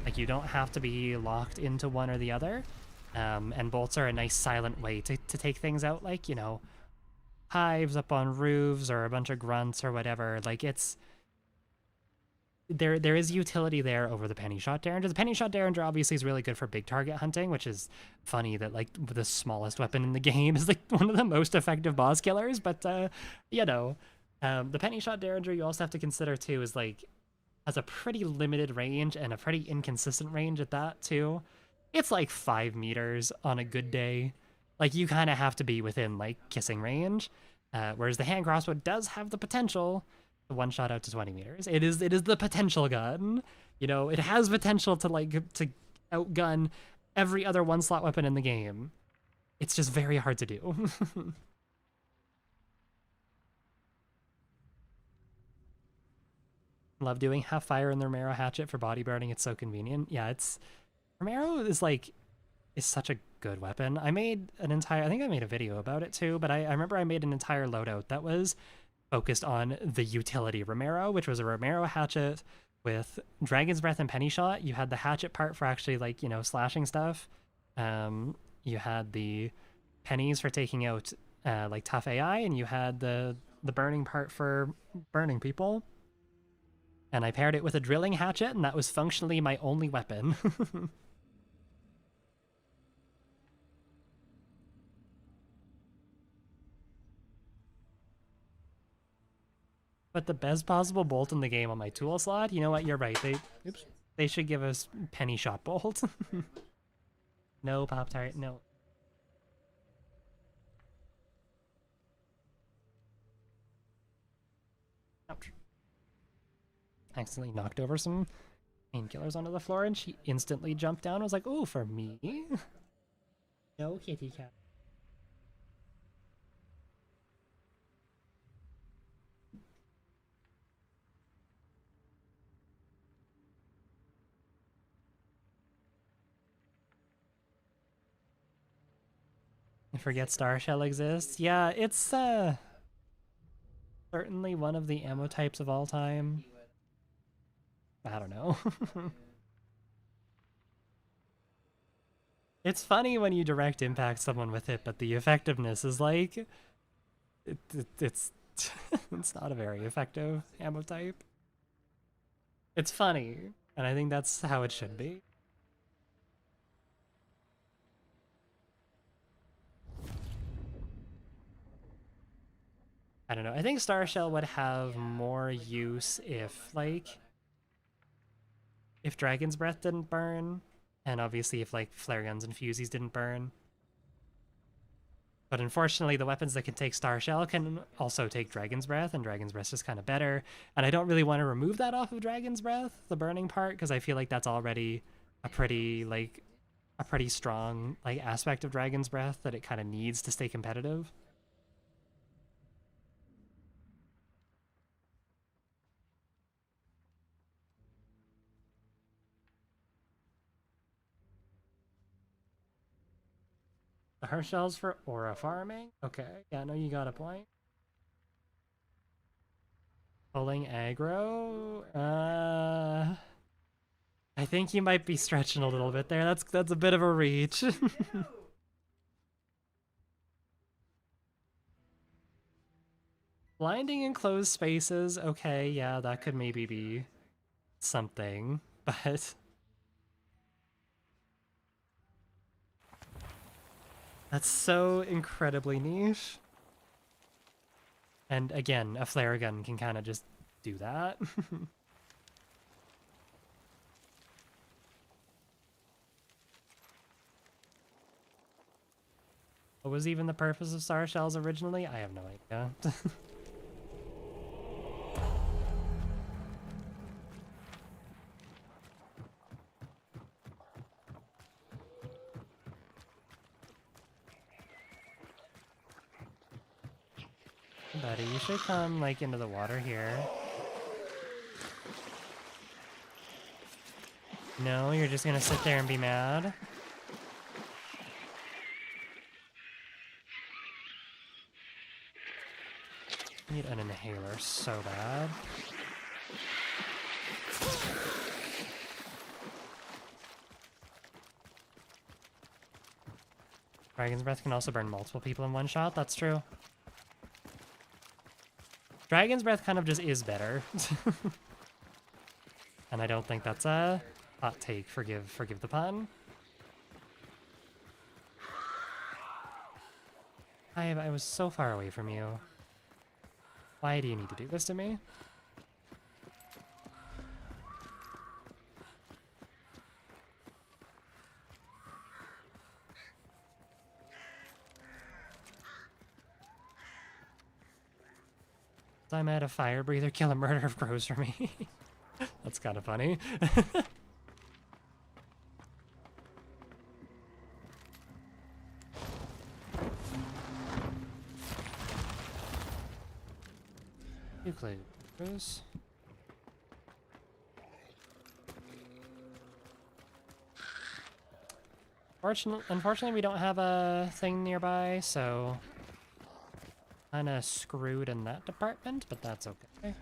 Like, you don't have to be locked into one or the other. And bolts are a nice silent way to take things out, like, you know, hives up on roofs or a bunch of grunts or whatever. Like, it's... There is utility there over the penny shot derringer. The penny shot derringer obviously is really good for big target hunting, which is funny that like the smallest weapon in the game is like one of the most effective boss killers. But you know, the penny shot derringer you also have to consider too is like has a pretty limited range and a pretty inconsistent range at that too. It's like 5 meters on a good day. Like you kind of have to be within like kissing range, whereas the hand crossbow does have the potential one shot out to 20 meters. It is the potential gun. You know, it has potential to like to outgun every other one slot weapon in the game. It's just very hard to do. Love doing half fire in the Romero hatchet for body burning. It's so convenient. Yeah, it's Romero is like is such a good weapon. I made an entire I think I made a video about it too, but I remember I made an entire loadout that was focused on the utility Romero, which was a Romero hatchet with Dragon's Breath and Penny Shot. You had the hatchet part for actually like, you know, slashing stuff. You had the pennies for taking out like tough AI, and you had the burning part for burning people. And I paired it with a drilling hatchet, and that was functionally my only weapon. But the best possible bolt in the game on my tool slot, you know what, you're right. They should give us penny shot bolt. No pop tart, no. Ouch. I accidentally knocked over some painkillers onto the floor and she instantly jumped down. I was like, oh, for me? No kitty cat. I forget Star Shell exists. Yeah, it's certainly one of the ammo types of all time. I don't know. It's funny when you direct impact someone with it, but the effectiveness is like it's it's not a very effective ammo type. It's funny, and I think that's how it should be. I don't know. I think Star Shell would have more use if, like, if Dragon's Breath didn't burn, and obviously if, like, flare guns and fusees didn't burn. But unfortunately, the weapons that can take Star Shell can also take Dragon's Breath, and Dragon's Breath is kind of better. And I don't really want to remove that off of Dragon's Breath, the burning part, because I feel like that's already a pretty strong, like, aspect of Dragon's Breath that it kind of needs to stay competitive. The heart shells for aura farming? Okay, yeah, no, you got a point. Pulling aggro? I think you might be stretching a little bit there. That's a bit of a reach. Blinding enclosed spaces, okay, yeah, that could maybe be something, but that's so incredibly niche. And again, a flare gun can kind of just do that. What was even the purpose of star shells originally? I have no idea. Buddy, you should come, like, into the water here. No, you're just gonna sit there and be mad? I need an inhaler so bad. Dragon's Breath can also burn multiple people in one shot, that's true. Dragon's Breath kind of just is better. And I don't think that's a hot take, forgive the pun. I was so far away from you. Why do you need to do this to me? I'm at a fire breather, kill a murder of crows for me. That's kind of funny. Euclid. Crows. Unfortunately, we don't have a thing nearby, so kind of screwed in that department, but that's okay.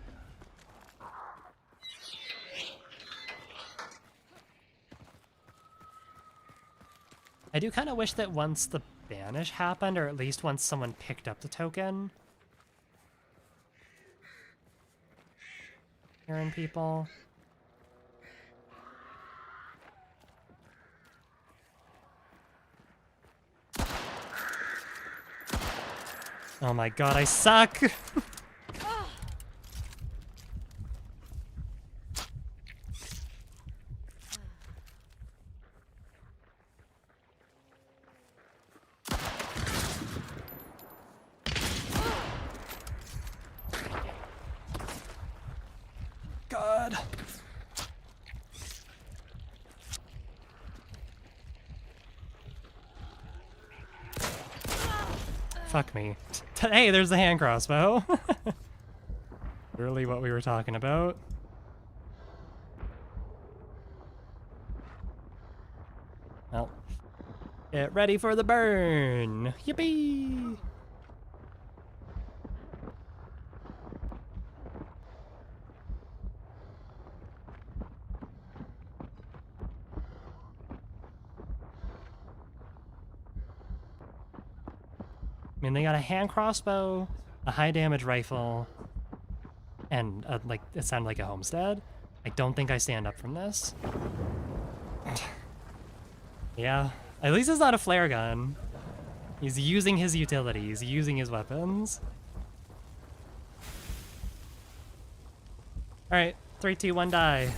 I do kind of wish that once the banish happened, or at least once someone picked up the token, hearing people. Oh my god, I suck! God. Fuck me. Hey, there's the hand crossbow. Really what we were talking about. Well, get ready for the burn. Yippee! I mean, they got a hand crossbow, a high damage rifle, and like it sounded like a homestead. I don't think I stand up from this. Yeah, at least it's not a flare gun. He's using his utility. He's using his weapons. Alright, 3, 2, 1, die.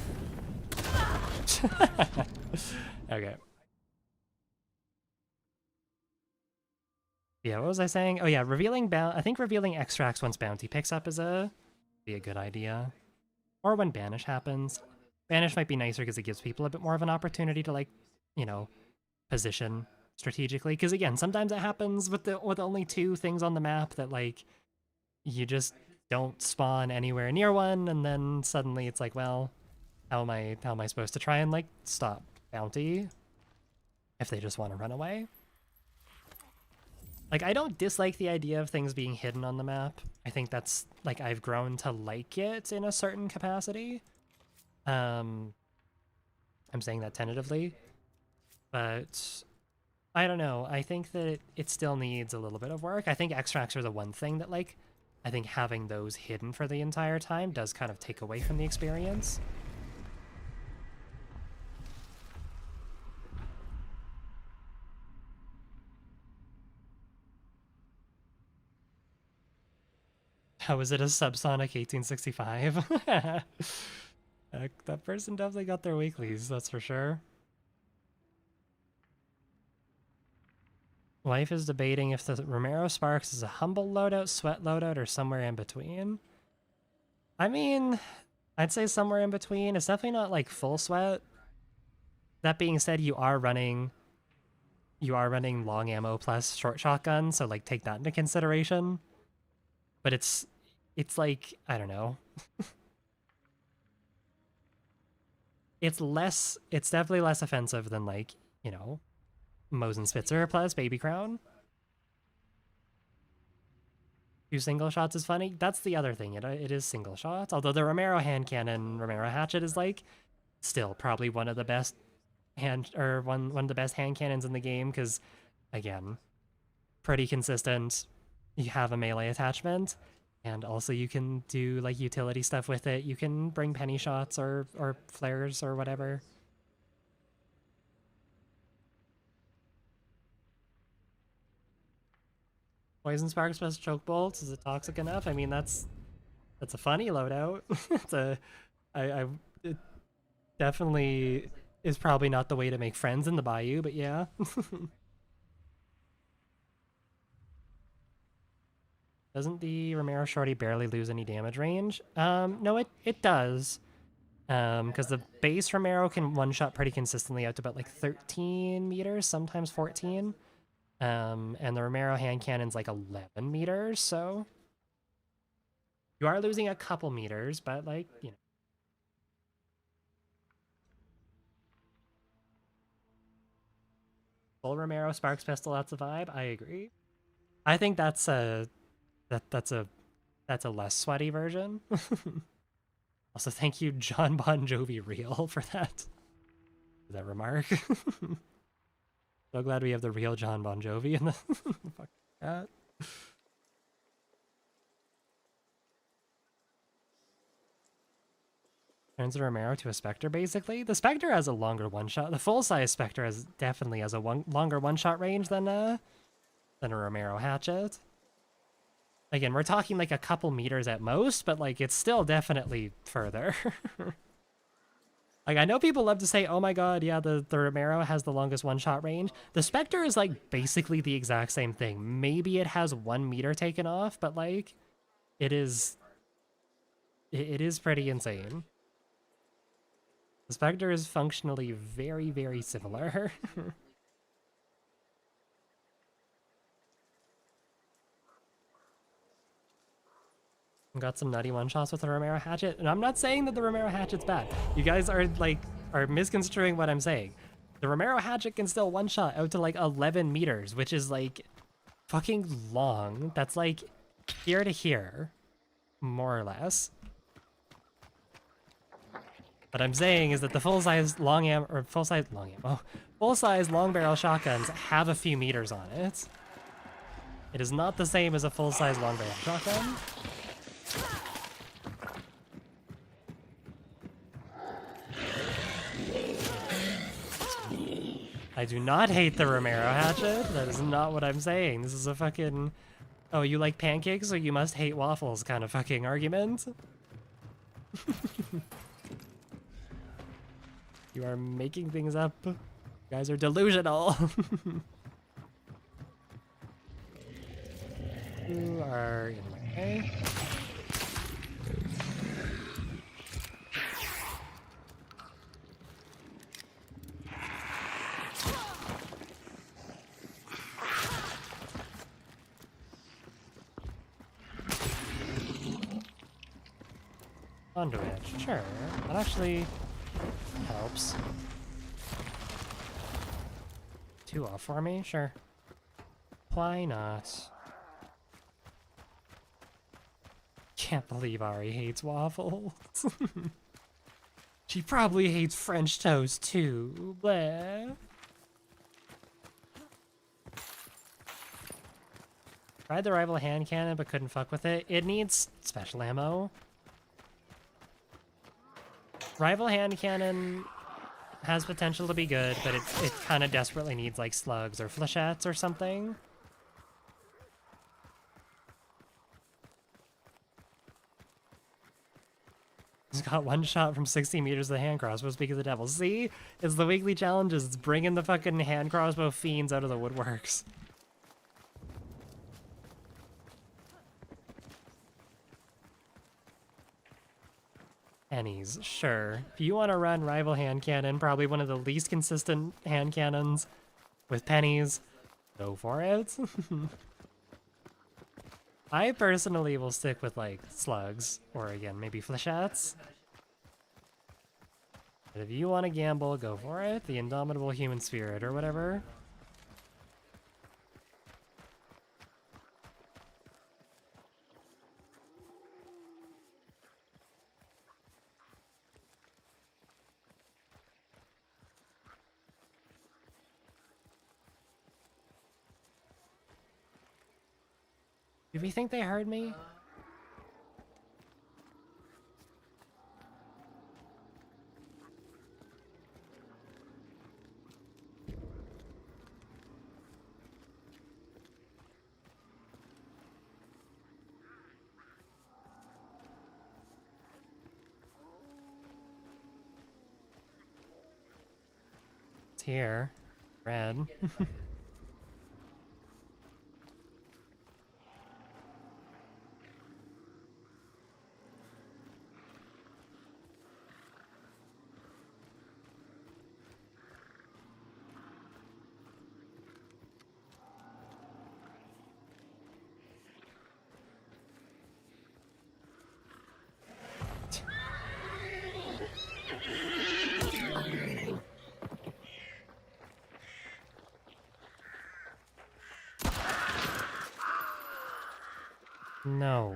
Okay. Yeah, what was I saying? Oh yeah, I think revealing extracts once bounty picks up is be a good idea. Or when banish happens. Banish might be nicer because it gives people a bit more of an opportunity to, like, you know, position strategically. Because again, sometimes it happens with only 2 things on the map that, like, you just don't spawn anywhere near one, and then suddenly it's like, well, how am I supposed to try and, like, stop bounty if they just want to run away? Like, I don't dislike the idea of things being hidden on the map. I think that's, like, I've grown to like it in a certain capacity. I'm saying that tentatively. But I don't know. I think that it still needs a little bit of work. I think extracts are the one thing that, like, I think having those hidden for the entire time does kind of take away from the experience. How is it a subsonic 1865? That person definitely got their weeklies, that's for sure. Life is debating if the Romero Sparks is a humble loadout, sweat loadout, or somewhere in between. I mean, I'd say somewhere in between. It's definitely not like full sweat. That being said, you are running long ammo plus short shotgun, so like take that into consideration. But it's like, I don't know. It's definitely less offensive than, like, you know, Mosin Spitzer plus Baby Crown. 2 single shots is funny. That's the other thing. It is single shots. Although the Romero hand cannon, Romero hatchet is, like, still probably one of the best one of the best hand cannons in the game, because again, pretty consistent. You have a melee attachment, and also you can do, like, utility stuff with it. You can bring penny shots or flares or whatever. Poison Sparks plus choke bolts, is it toxic enough? I mean, that's a funny loadout. It definitely is probably not the way to make friends in the bayou, but yeah. Doesn't the Romero Shorty barely lose any damage range? No, it does. Because the base Romero can one-shot pretty consistently out to about, like, 13 meters, sometimes 14. And the Romero hand cannon's like 11 meters, so you are losing a couple meters, but, like, you know. Full Romero Sparks pistol, that's a vibe. I agree. I think that's a less sweaty version. Also, thank you, John Bon Jovi Real, for that remark. So glad we have the real John Bon Jovi in the fuck that. Turns the Romero to a Spectre, basically. The Spectre has a longer one-shot. The full-size Spectre definitely has a longer one-shot range than a Romero hatchet. Again, we're talking like a couple meters at most, but, like, it's still definitely further. Like, I know people love to say, oh my god, yeah, the Romero has the longest one-shot range. The Spectre is, like, basically the exact same thing. Maybe it has 1 meter taken off, but, like, it is pretty insane. The Spectre is functionally very, very similar. Got some nutty one-shots with the Romero hatchet, and I'm not saying that the Romero hatchet's bad. You guys are misconstruing what I'm saying. The Romero hatchet can still one-shot out to, like, 11 meters, which is, like, fucking long. That's, like, here to here, more or less. What I'm saying is that the full-size long barrel shotguns have a few meters on it. It is not the same as a full-size long barrel shotgun. I do not hate the Romero hatchet. That is not what I'm saying. This is a fucking, oh, you like pancakes, so you must hate waffles kind of fucking argument. You are making things up. You guys are delusional. Who are in my way? Conduit, sure. That actually helps. 2 off for me? Sure. Why not? Can't believe Ari hates waffles. She probably hates French toast too. Bleh. Tried the rival hand cannon but couldn't fuck with it. It needs special ammo. Rival hand cannon has potential to be good, but it kind of desperately needs like slugs or flechettes or something. He's got 1 shot from 60 meters of the hand crossbow. Speak of the devil. See? It's the weekly challenges. It's bringing the fucking hand crossbow fiends out of the woodworks. Pennies, sure. If you want to run rival hand cannon, probably one of the least consistent hand cannons with pennies, go for it. I personally will stick with like slugs or again maybe flechettes. But if you want to gamble, go for it. The indomitable human spirit or whatever. Do we think they heard me? It's here. Red. No.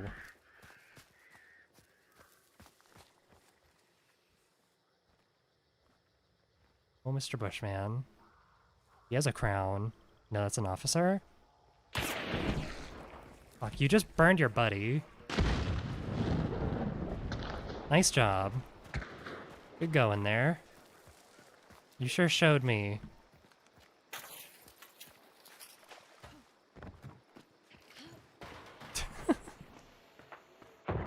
Oh, Mr. Bushman. He has a crown. No, that's an officer? Fuck, you just burned your buddy. Nice job. Good going there. You sure showed me.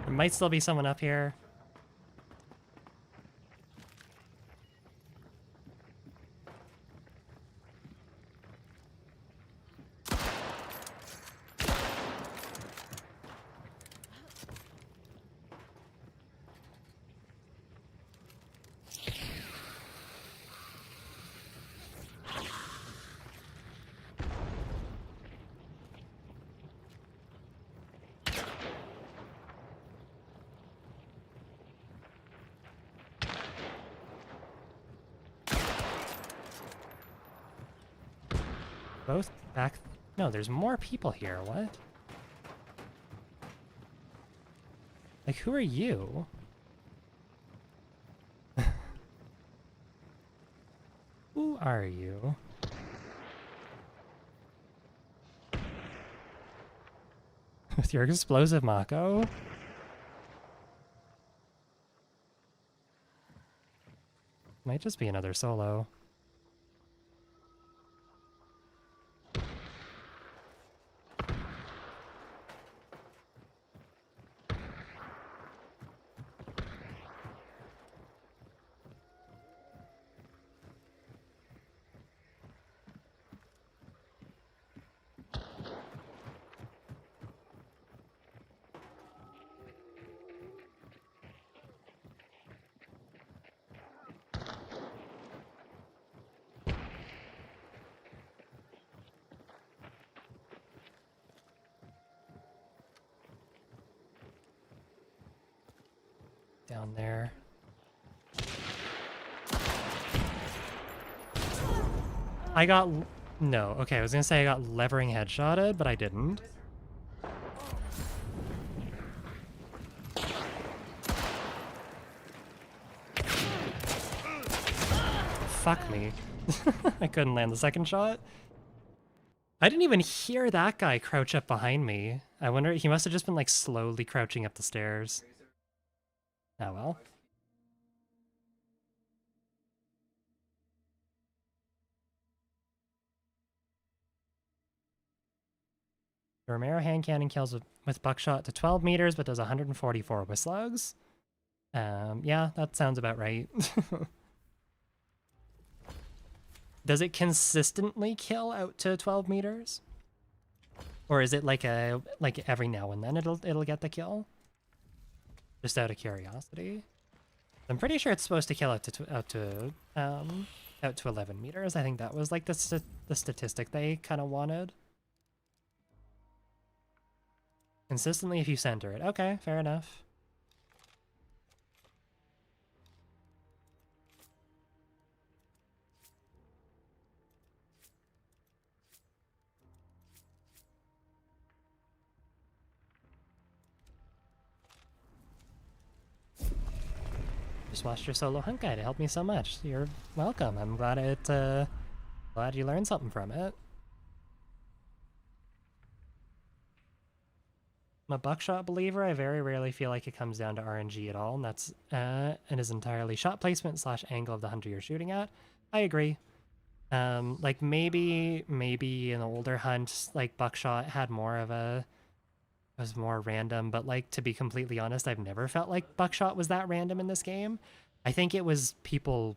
There might still be someone up here. Both back. No, there's more people here. What? Like, who are you? Who are you? With your explosive Mako? Might just be another solo. down there. I got... No, okay, I was gonna say I got levering headshotted, but I didn't. Fuck me. I couldn't land the second shot. I didn't even hear that guy crouch up behind me. I wonder, he must have just been like slowly crouching up the stairs. Oh well. The Romero hand cannon kills with Buckshot to 12 meters, but does 144 with slugs. Yeah, that sounds about right. Does it consistently kill out to 12 meters? Or is it like every now and then it'll get the kill? Just out of curiosity. I'm pretty sure it's supposed to kill out to 11 meters. I think that was like the statistic they kind of wanted. Consistently if you center it. Okay, fair enough. Just watched your solo hunt guide. It helped me so much. You're welcome. I'm glad glad you learned something from it. I'm a Buckshot believer. I very rarely feel like it comes down to RNG at all, and that's and is entirely shot placement / angle of the hunter you're shooting at. I agree. Like maybe an older hunt, like Buckshot had more of a was more random, but like to be completely honest, I've never felt like Buckshot was that random in this game. I think it was people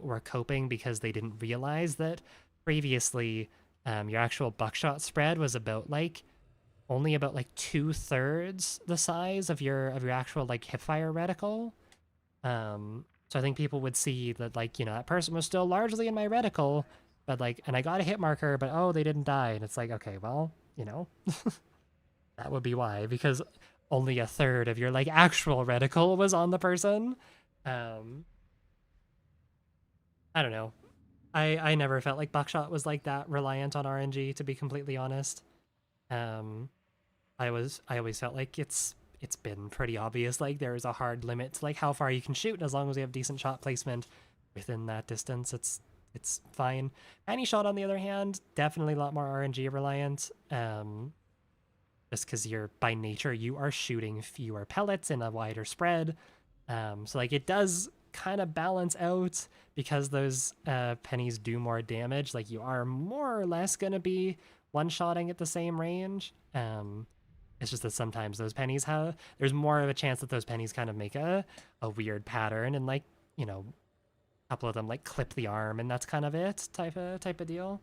were coping because they didn't realize that previously your actual Buckshot spread was only about like 2/3 the size of your actual like hipfire reticle. So I think people would see that like, you know, that person was still largely in my reticle, but like, and I got a hit marker, but oh, they didn't die. And it's like, okay, well, you know, that would be why, because only 1/3 of your like actual reticle was on the person. I don't know. I never felt like Buckshot was like that reliant on RNG, to be completely honest. I always felt like it's been pretty obvious, like there is a hard limit to like how far you can shoot, and as long as you have decent shot placement within that distance, it's fine. Any shot, on the other hand, definitely a lot more RNG reliant. Just because by nature you are shooting fewer pellets in a wider spread. So like it does kind of balance out because those pennies do more damage. Like you are more or less gonna be one-shotting at the same range. It's just that sometimes those pennies there's more of a chance that those pennies kind of make a weird pattern, and like, you know, a couple of them like clip the arm, and that's kind of it, type of deal.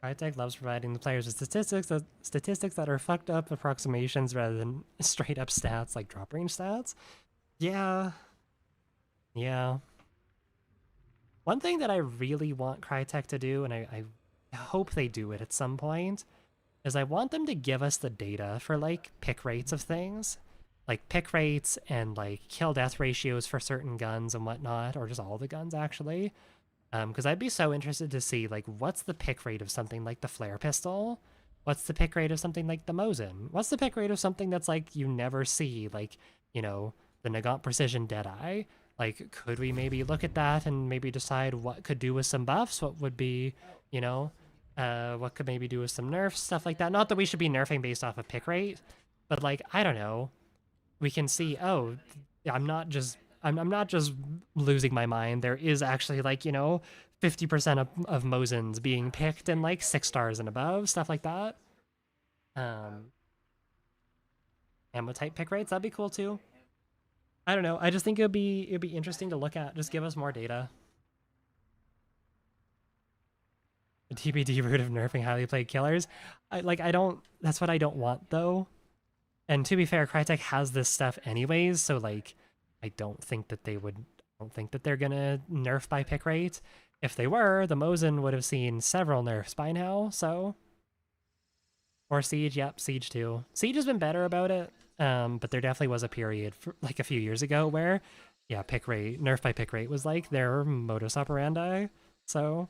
Crytek loves providing the players with statistics that are fucked up approximations rather than straight up stats like drop range stats. Yeah. Yeah. One thing that I really want Crytek to do, and I hope they do it at some point, is I want them to give us the data for like pick rates of things. Like pick rates and like kill death ratios for certain guns and whatnot, or just all the guns actually. Because I'd be so interested to see, like, what's the pick rate of something like the flare pistol? What's the pick rate of something like the Mosin? What's the pick rate of something that's, like, you never see, like, you know, the Nagant Precision Deadeye? Like, could we maybe look at that and maybe decide what could do with some buffs? What would be, you know, what could maybe do with some nerfs, stuff like that? Not that we should be nerfing based off of pick rate, but, like, I don't know. We can see, oh, I'm not just losing my mind. There is actually like, you know, 50% of Mosins being picked in like 6 stars and above, stuff like that. Ammo type pick rates, that'd be cool too. I don't know. I just think it'd be interesting to look at. Just give us more data. The TBD route of nerfing highly played killers. That's what I don't want though. And to be fair, Crytek has this stuff anyways, so like I don't think that they would don't think that they're gonna nerf by pick rate. If they were, the Mosin would have seen several nerfs by now, so... Or Siege, yep, Siege too. Siege has been better about it, but there definitely was a period, for, like a few years ago, where, yeah, pick rate, nerf by pick rate was like their modus operandi, so...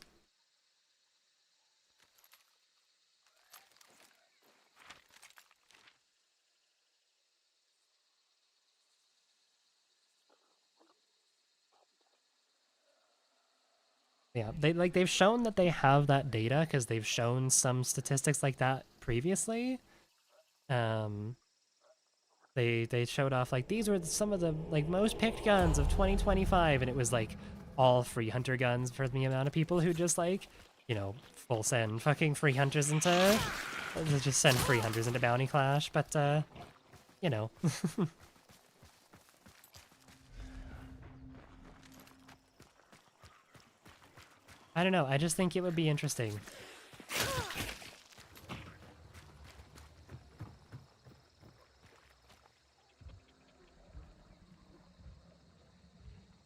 Yeah, they've shown that they have that data because they've shown some statistics like that previously. Um, they showed off like these were some of the like most picked guns of 2025, and it was like all free hunter guns for the amount of people who just like, you know, full send fucking free hunters into just send free hunters into bounty clash. But you know, I don't know. I just think it would be interesting.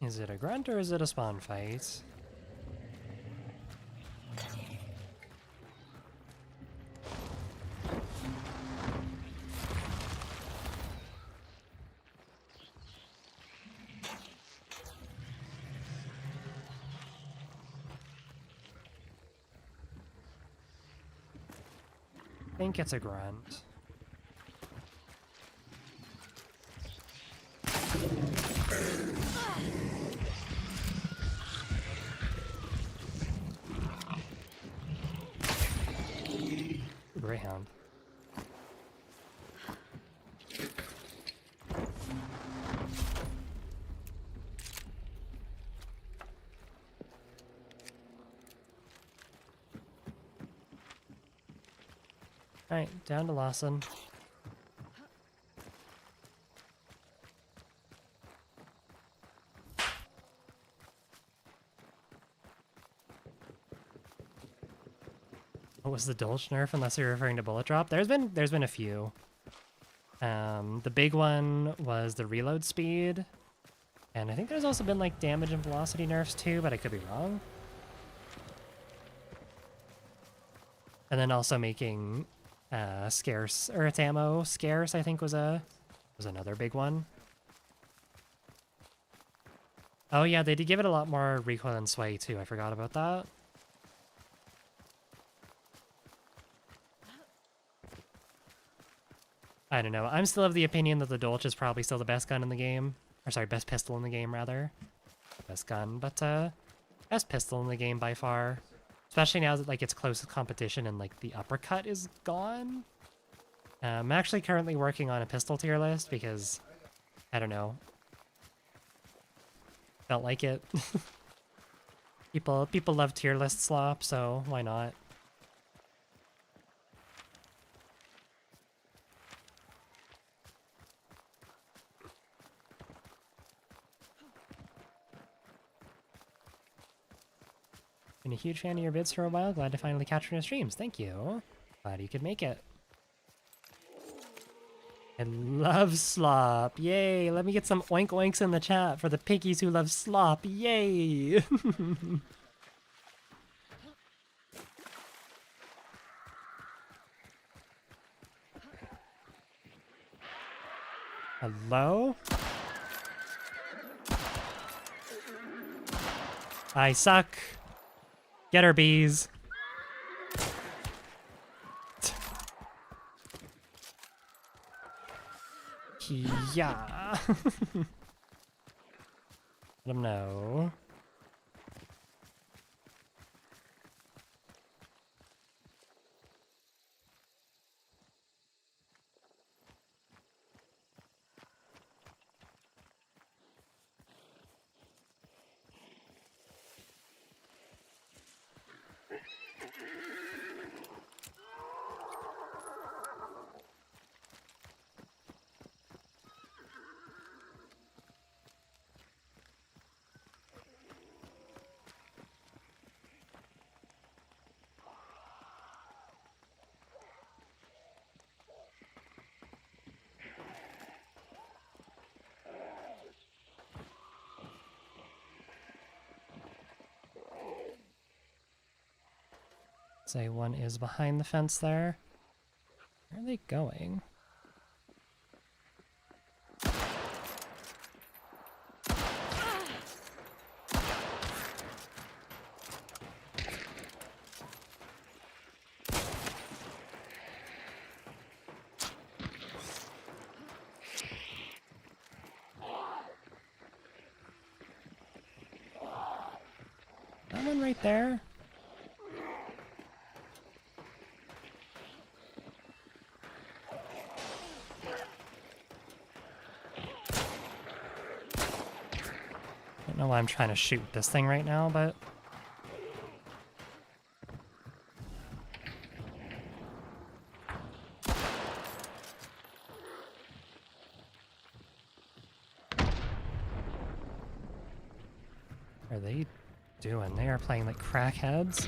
Is it a grunt or is it a spawn fight? I think it's a grunt. Greyhound. Alright, down to Lawson. What was the Dolch nerf, unless you're referring to bullet drop? There's been a few. The big one was the reload speed. And I think there's also been like damage and velocity nerfs too, but I could be wrong. And then also making scarce earth ammo scarce, I think was another big one. Oh yeah, they did give it a lot more recoil and sway too. I forgot about that. I don't know. I'm still of the opinion that the Dolch is probably still the best gun in the game. Or sorry, best pistol in the game, rather. Best gun, but best pistol in the game by far. Especially now that like it's closest competition and like the uppercut is gone. I'm actually currently working on a pistol tier list because, I don't know. Felt like it. People love tier list slop, so why not? Been a huge fan of your vids for a while. Glad to finally catch your streams. Thank you. Glad you could make it. I love slop. Yay. Let me get some oink oinks in the chat for the piggies who love slop. Yay. Hello? I suck. Get her, bees. Yeah. Let them know. say one is behind the fence there. Where are they going? That one right there? I don't know why I'm trying to shoot this thing right now, but... What are they doing? They are playing like crackheads?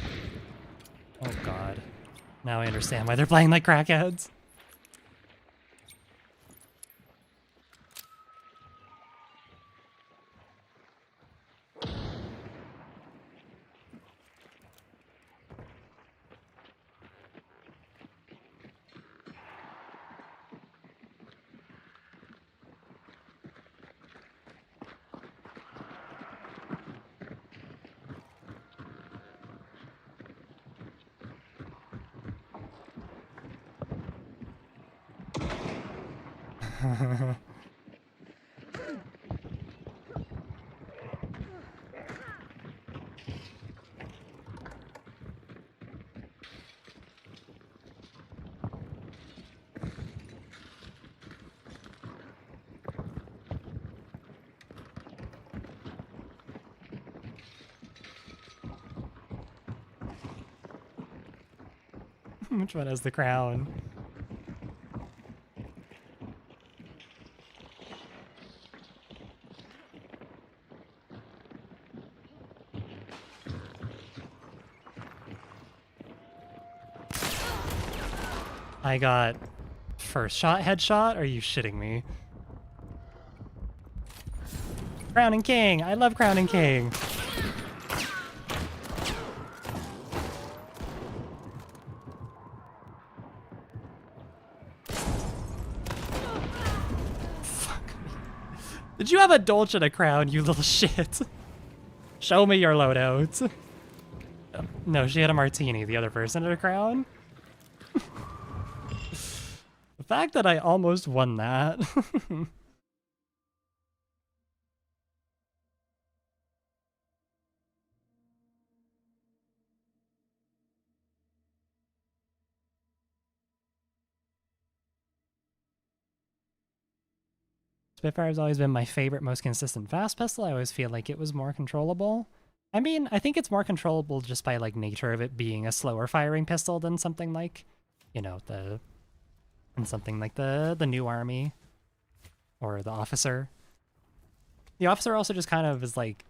Oh god. Now I understand why they're playing like crackheads. Which one has the crown? I got first shot headshot? Are you shitting me? Crown and King! I love Crown and King! Fuck me. Did you have a Dolch and a crown, you little shit? Show me your loadout. No, she had a martini. The other person had a crown? The fact that I almost won that. Spitfire's always been my favorite, most consistent fast pistol. I always feel like it was more controllable. I mean, I think it's more controllable just by like nature of it being a slower firing pistol than something like, you know, the new army or the officer. The officer also just kind of is like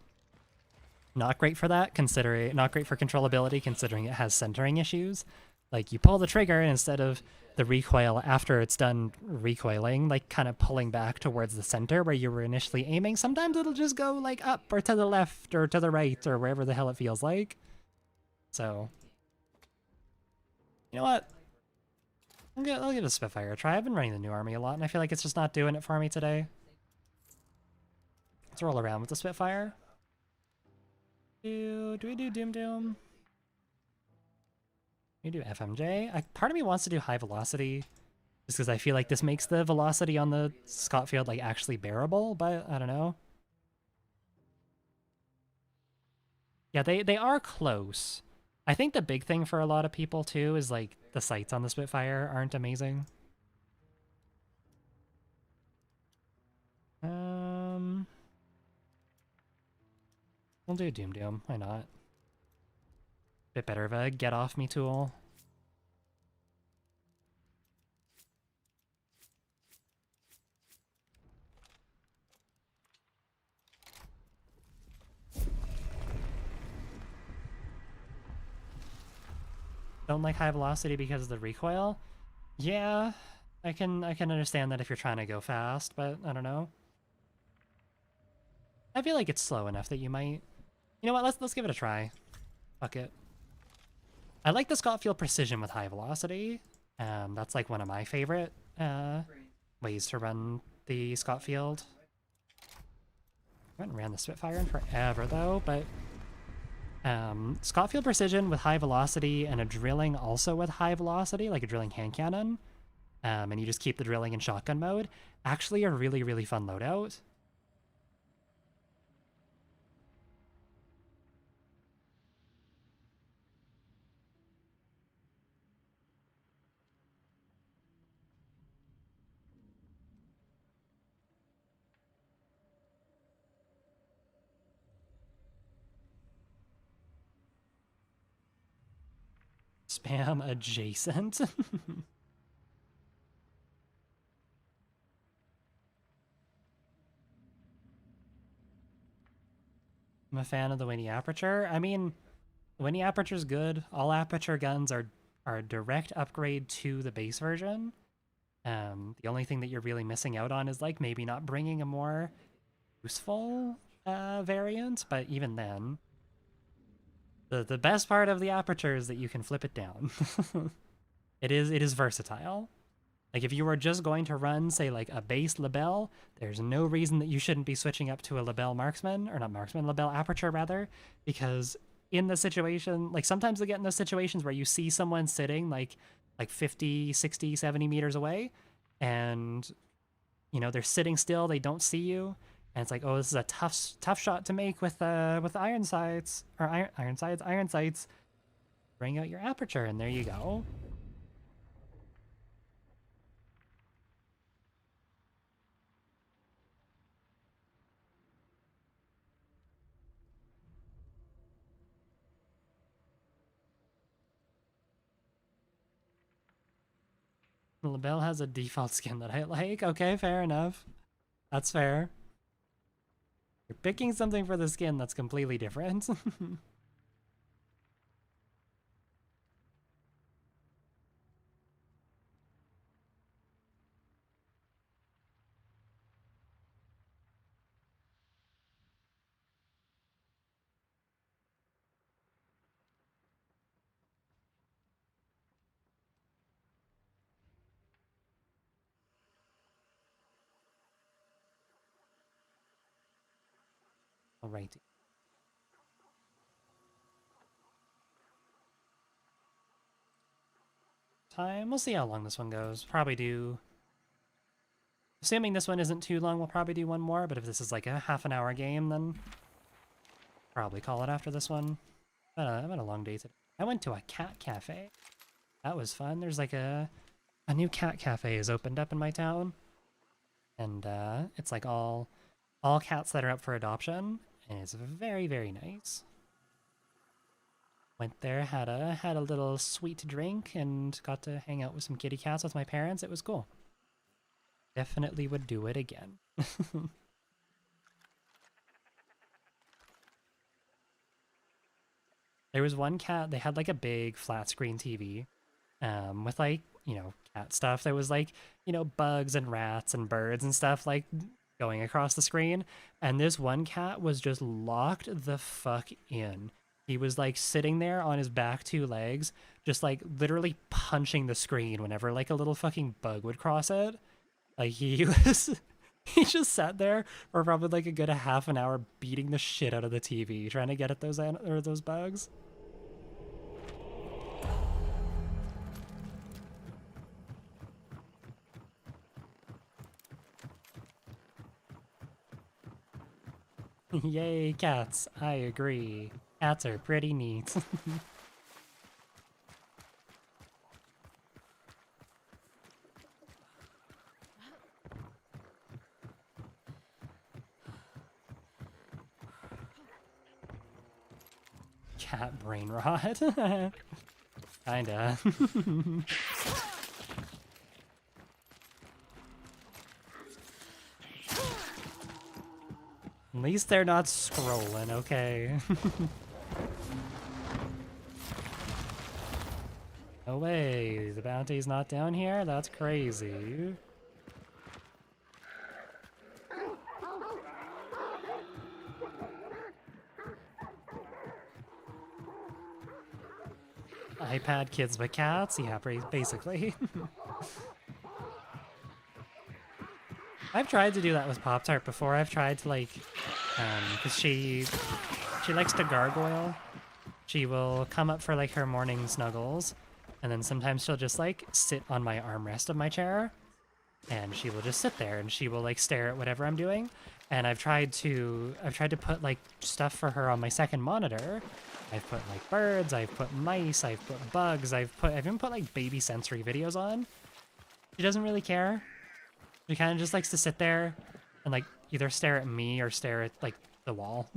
not great for that, considering not great for controllability, considering it has centering issues. Like you pull the trigger and instead of the recoil after it's done recoiling, like kind of pulling back towards the center where you were initially aiming, sometimes it'll just go like up or to the left or to the right or wherever the hell it feels like. So, you know what? I'll give a Spitfire a try. I've been running the new army a lot and I feel like it's just not doing it for me today. Let's roll around with the Spitfire. Do we do Doom Doom? We do FMJ. Part of me wants to do high velocity, just because I feel like this makes the velocity on the Scott field like actually bearable, but I don't know. Yeah, they are close. I think the big thing for a lot of people too is like the sights on the Spitfire aren't amazing. We'll do Doom Doom. Why not? Bit better of a get off me tool. Don't like high velocity because of the recoil? Yeah, I can understand that if you're trying to go fast, but I don't know. I feel like it's slow enough that you might... You know what, let's give it a try. Fuck it. I like the Scotfield Precision with high velocity. That's like one of my favorite ways to run the Scotfield. I haven't ran the Spitfire in forever though, but Scotfield Precision with high velocity and a drilling also with high velocity, like a drilling hand cannon, and you just keep the drilling in shotgun mode, actually a really, really fun loadout. Spam adjacent. I'm a fan of the Winnie Aperture. I mean, Winnie Aperture's good. All Aperture guns are a direct upgrade to the base version. The only thing that you're really missing out on is like maybe not bringing a more useful variant, but even then, the best part of the Aperture is that you can flip it down. It is versatile. Like if you were just going to run, say like a base Lebel, there's no reason that you shouldn't be switching up to a Lebel marksman, or not marksman, Lebel Aperture rather, because in the situation, like sometimes they get in those situations where you see someone sitting like 50, 60, 70 meters away, and you know they're sitting still, they don't see you, and it's like, oh, this is a tough shot to make with iron sights or iron sights. Bring out your Aperture, and there you go. LaBelle has a default skin that I like. Okay, fair enough. That's fair. You're picking something for the skin that's completely different. Alrighty. Time. We'll see how long this one goes. Probably do. Assuming this one isn't too long, we'll probably do one more. But if this is like a half an hour game, then probably call it after this one. I've had a long day today. I went to a cat cafe. That was fun. There's like a new cat cafe has opened up in my town, and it's like all cats that are up for adoption, and it's very, very nice. Went there, had a little sweet drink, and got to hang out with some kitty cats with my parents. It was cool. Definitely would do it again. There was one cat, they had like a big flat screen TV with like, you know, cat stuff. There was like, you know, bugs and rats and birds and stuff like going across the screen. And this one cat was just locked the fuck in. He was like sitting there on his back two legs, just like literally punching the screen whenever like a little fucking bug would cross it. Like he was, he just sat there for probably like a good half an hour beating the shit out of the TV, trying to get at those bugs. Yay, cats. I agree. Cats are pretty neat. Cat brain rot. Kinda. At least they're not scrolling, okay? No way, the bounty's not down here? That's crazy. iPad kids with cats? Yeah, basically. I've tried to do that with Pop-Tart before. I've tried to like, because she likes to gargoyle. She will come up for like her morning snuggles, and then sometimes she'll just like sit on my armrest of my chair, and she will just sit there and she will like stare at whatever I'm doing. And I've tried to put like stuff for her on my second monitor. I've put like birds, I've put mice, I've put bugs, I've even put like baby sensory videos on. She doesn't really care. She kind of just likes to sit there and like either stare at me or stare at like the wall.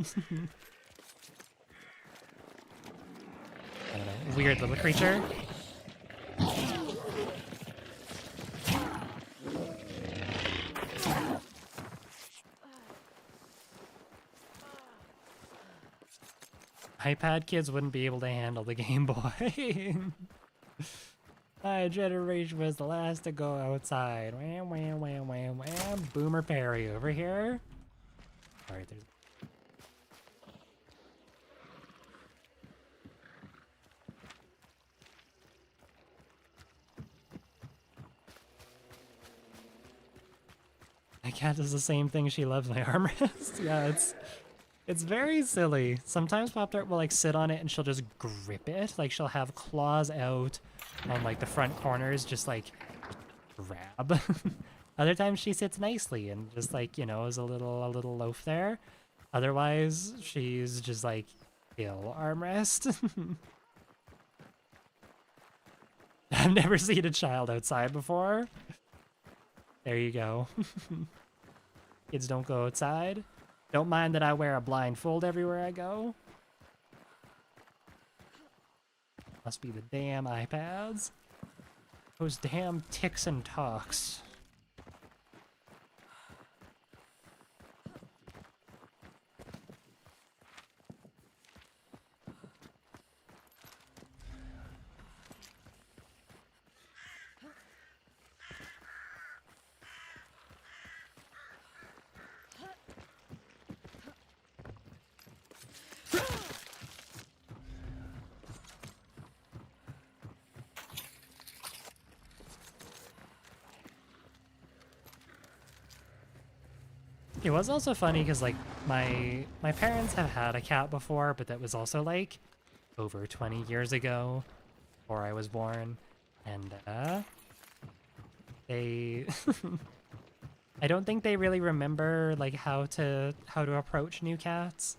I don't know, weird little creature. iPad kids wouldn't be able to handle the Game Boy. My generation was the last to go outside. Wham, wham, wham, wham, wham. Boomer Perry over here. Alright, there's... My cat does the same thing. She loves my armrest. Yeah, it's very silly. Sometimes Pop-Tart will like sit on it and she'll just grip it. Like she'll have claws out on like the front corners, just like grab. Other times she sits nicely and just like, you know, is a little loaf there. Otherwise, she's just like ill armrest. I've never seen a child outside before. There you go. Kids don't go outside. Don't mind that I wear a blindfold everywhere I go. Must be the damn iPads. Those damn ticks and talks. It was also funny because like my parents have had a cat before, but that was also like over 20 years ago, before I was born, and they I don't think they really remember like how to approach new cats.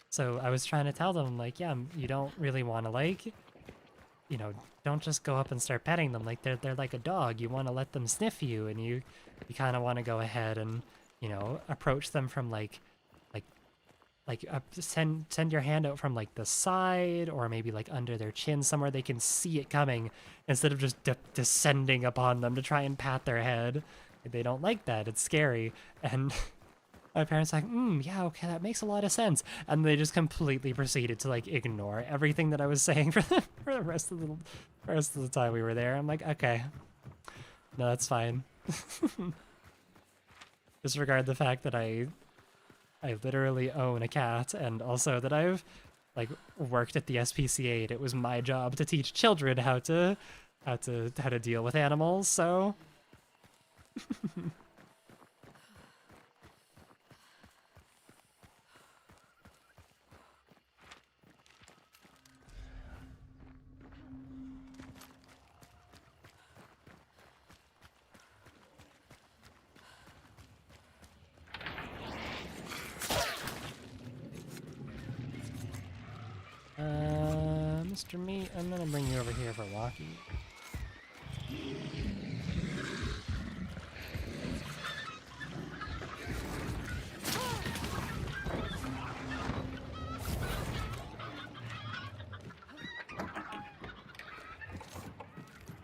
So I was trying to tell them like, yeah, you don't really want to like, you know, don't just go up and start petting them. Like they're like a dog. You want to let them sniff you, and you kind of want to go ahead and, you know, approach them from send your hand out from like the side, or maybe like under their chin somewhere they can see it coming, instead of just descending upon them to try and pat their head. They don't like that. It's scary. And my parents were like, yeah, okay, that makes a lot of sense. And they just completely proceeded to like ignore everything that I was saying for the rest of the time we were there. I'm like, okay, no, that's fine. Disregard the fact that I literally own a cat, and also that I've like worked at the SPCA, and it was my job to teach children how to deal with animals. So Mr. Meat, I'm gonna bring you over here for walkie.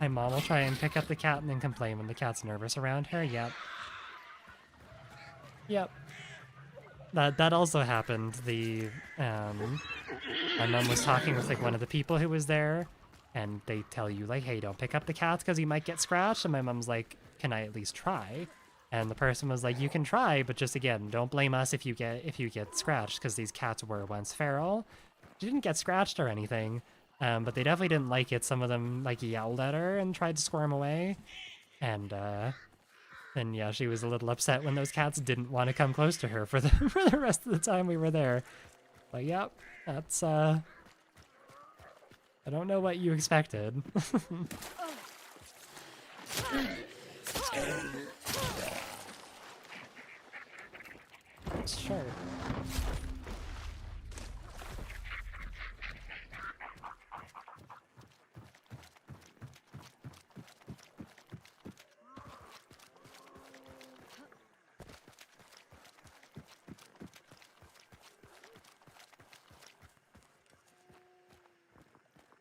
My mom will try and pick up the cat and then complain when the cat's nervous around her. Yep. Yep. That also happened. My mom was talking with like one of the people who was there, and they tell you like, hey, don't pick up the cats because you might get scratched. And my mom's like, can I at least try? And the person was like, you can try, but just again, don't blame us if you get scratched, because these cats were once feral. She didn't get scratched or anything, But they definitely didn't like it. Some of them like yelled at her and tried to squirm away. And yeah, she was a little upset when those cats didn't want to come close to her for the for the rest of the time we were there. But yep, that's I don't know what you expected. Sure.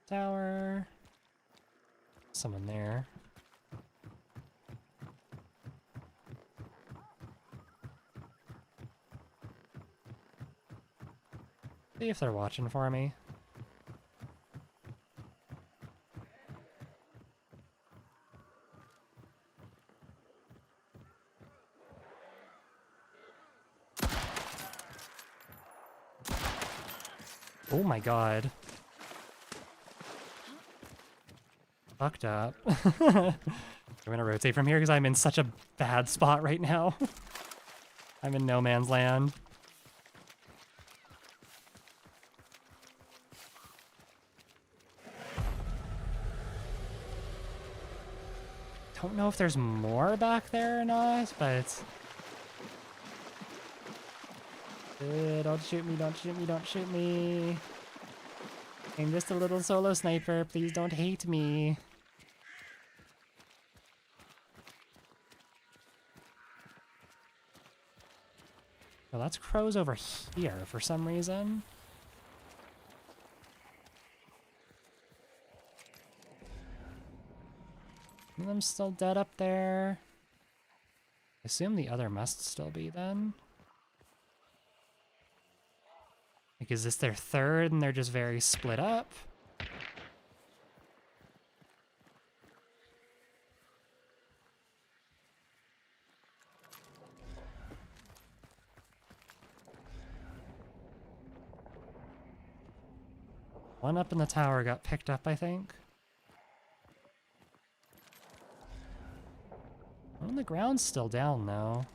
Tower. Someone there. See if they're watching for me. Oh my god. Fucked up. I'm gonna rotate from here because I'm in such a bad spot right now. I'm in no man's land. Don't know if there's more back there or not, but... don't shoot me, don't shoot me, don't shoot me. I'm just a little solo sniper, please don't hate me. Well, that's crows over here for some reason. One of them's still dead up there. I assume the other must still be then. Like, is this their third and they're just very split up? One up in the tower got picked up, I think. One on the ground's still down, though.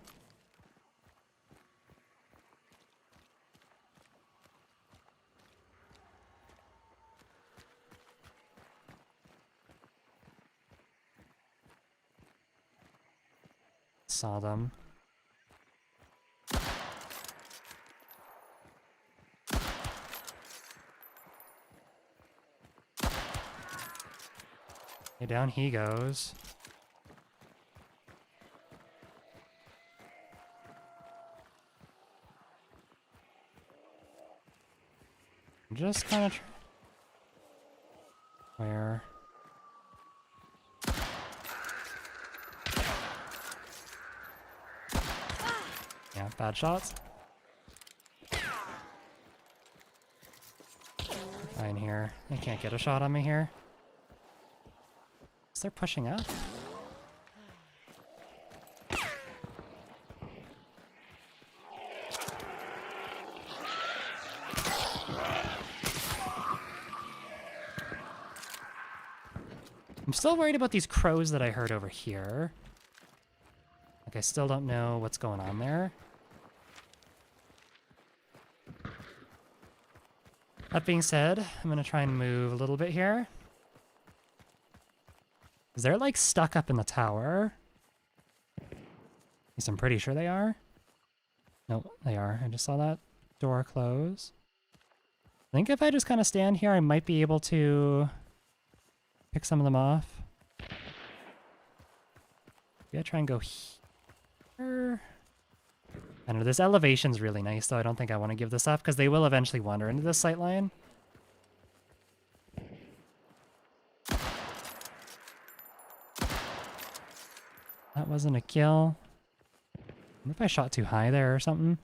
Saw them. Okay, down he goes. Just kind of... Where? Yeah, bad shots. Fine here. They can't get a shot on me here. Is they're pushing up? I'm still worried about these crows that I heard over here. Like, I still don't know what's going on there. That being said, I'm gonna try and move a little bit here. Is they're like stuck up in the tower? At least I'm pretty sure they are. Nope, they are. I just saw that door close. I think if I just kind of stand here, I might be able to pick some of them off. Maybe I try and go here. I don't know, this elevation's really nice, though. I don't think I want to give this up, because they will eventually wander into this sight line. That wasn't a kill. I wonder if I shot too high there or something.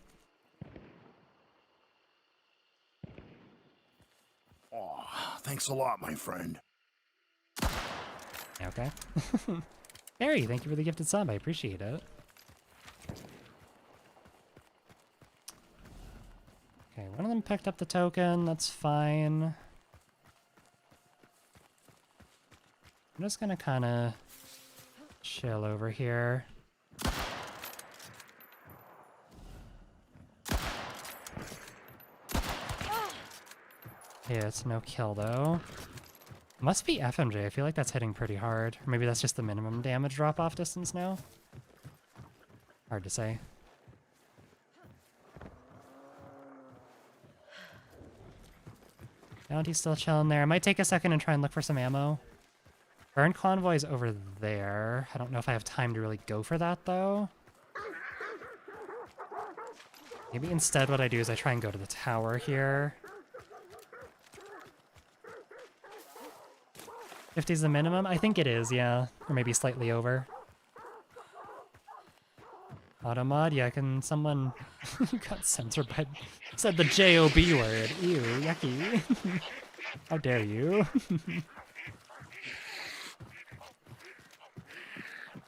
Aw, thanks a lot, my friend. Okay. Barry, thank you for the gifted sub. I appreciate it. Okay, one of them picked up the token. That's fine. just gonna kind of chill over here. Yeah, it's no kill though. Must be FMJ. I feel like that's hitting pretty hard. Or maybe that's just the minimum damage drop-off distance now. Hard to say. Bounty's still chilling there. I might take a second and try and look for some ammo. Burn convoy's over there. I don't know if I have time to really go for that though. Maybe instead what I do is I try and go to the tower here. 50's the minimum? I think it is, yeah. Or maybe slightly over. Automod, yeah, can someone... got censored by... said the J-O-B word. Ew, yucky. How dare you?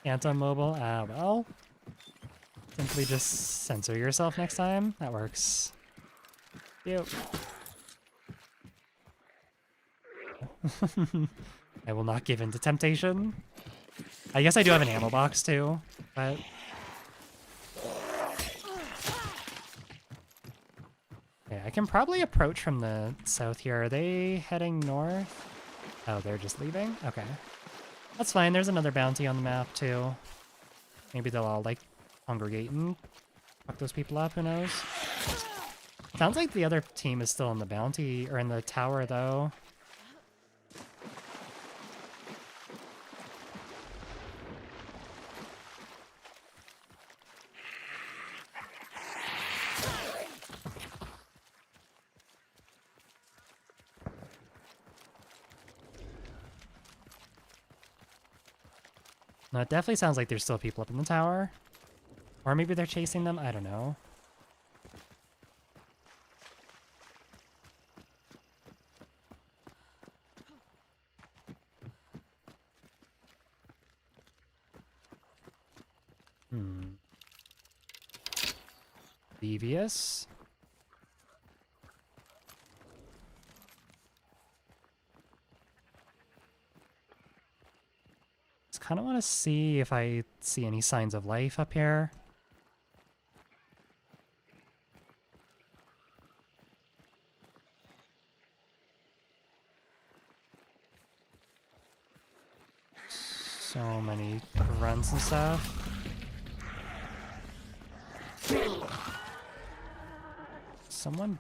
Anti-mobile, well. Simply just censor yourself next time. That works. Ew. I will not give in to temptation. I guess I do have an ammo box too, but... yeah, I can probably approach from the south here. Are they heading north? Oh, they're just leaving? Okay. That's fine, there's another bounty on the map too. Maybe they'll all, like, congregate and fuck those people up, who knows? Sounds like the other team is still in the bounty, or in the tower though. No, it definitely sounds like there's still people up in the tower. Or maybe they're chasing them, I don't know. Devious. Just kind of want to see if I see any signs of life up here. So many runs and stuff. Someone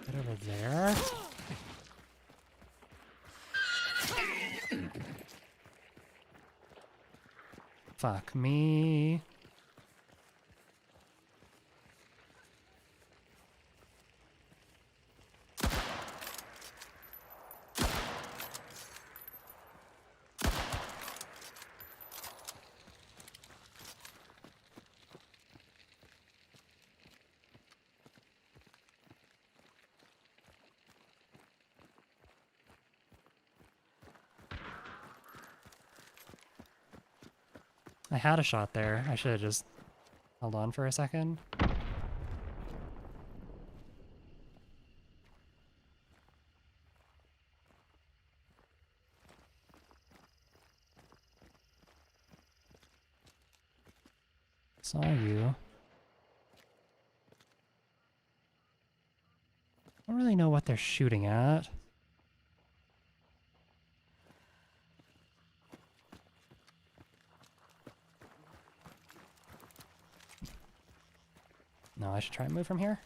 get over there. Fuck me. I had a shot there. I should have just held on for a second. Saw you. I don't really know what they're shooting at. No, I should try and move from here.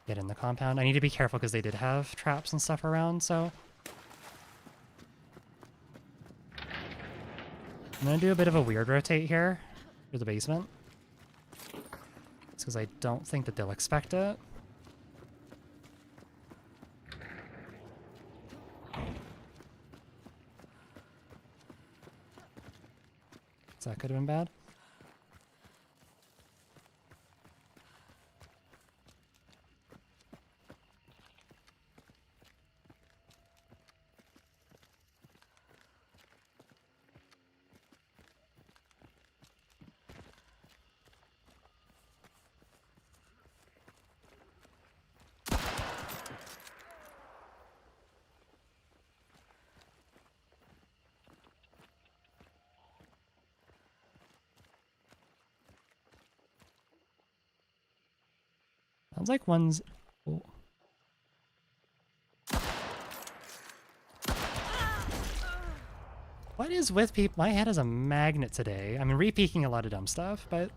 Get in the compound. I need to be careful because they did have traps and stuff around, so... I'm gonna do a bit of a weird rotate here through the basement. It's because I don't think that they'll expect it. So that could have been bad. Sounds like one's... Oh. What is with people? My head is a magnet today. I'm re-peeking a lot of dumb stuff, but...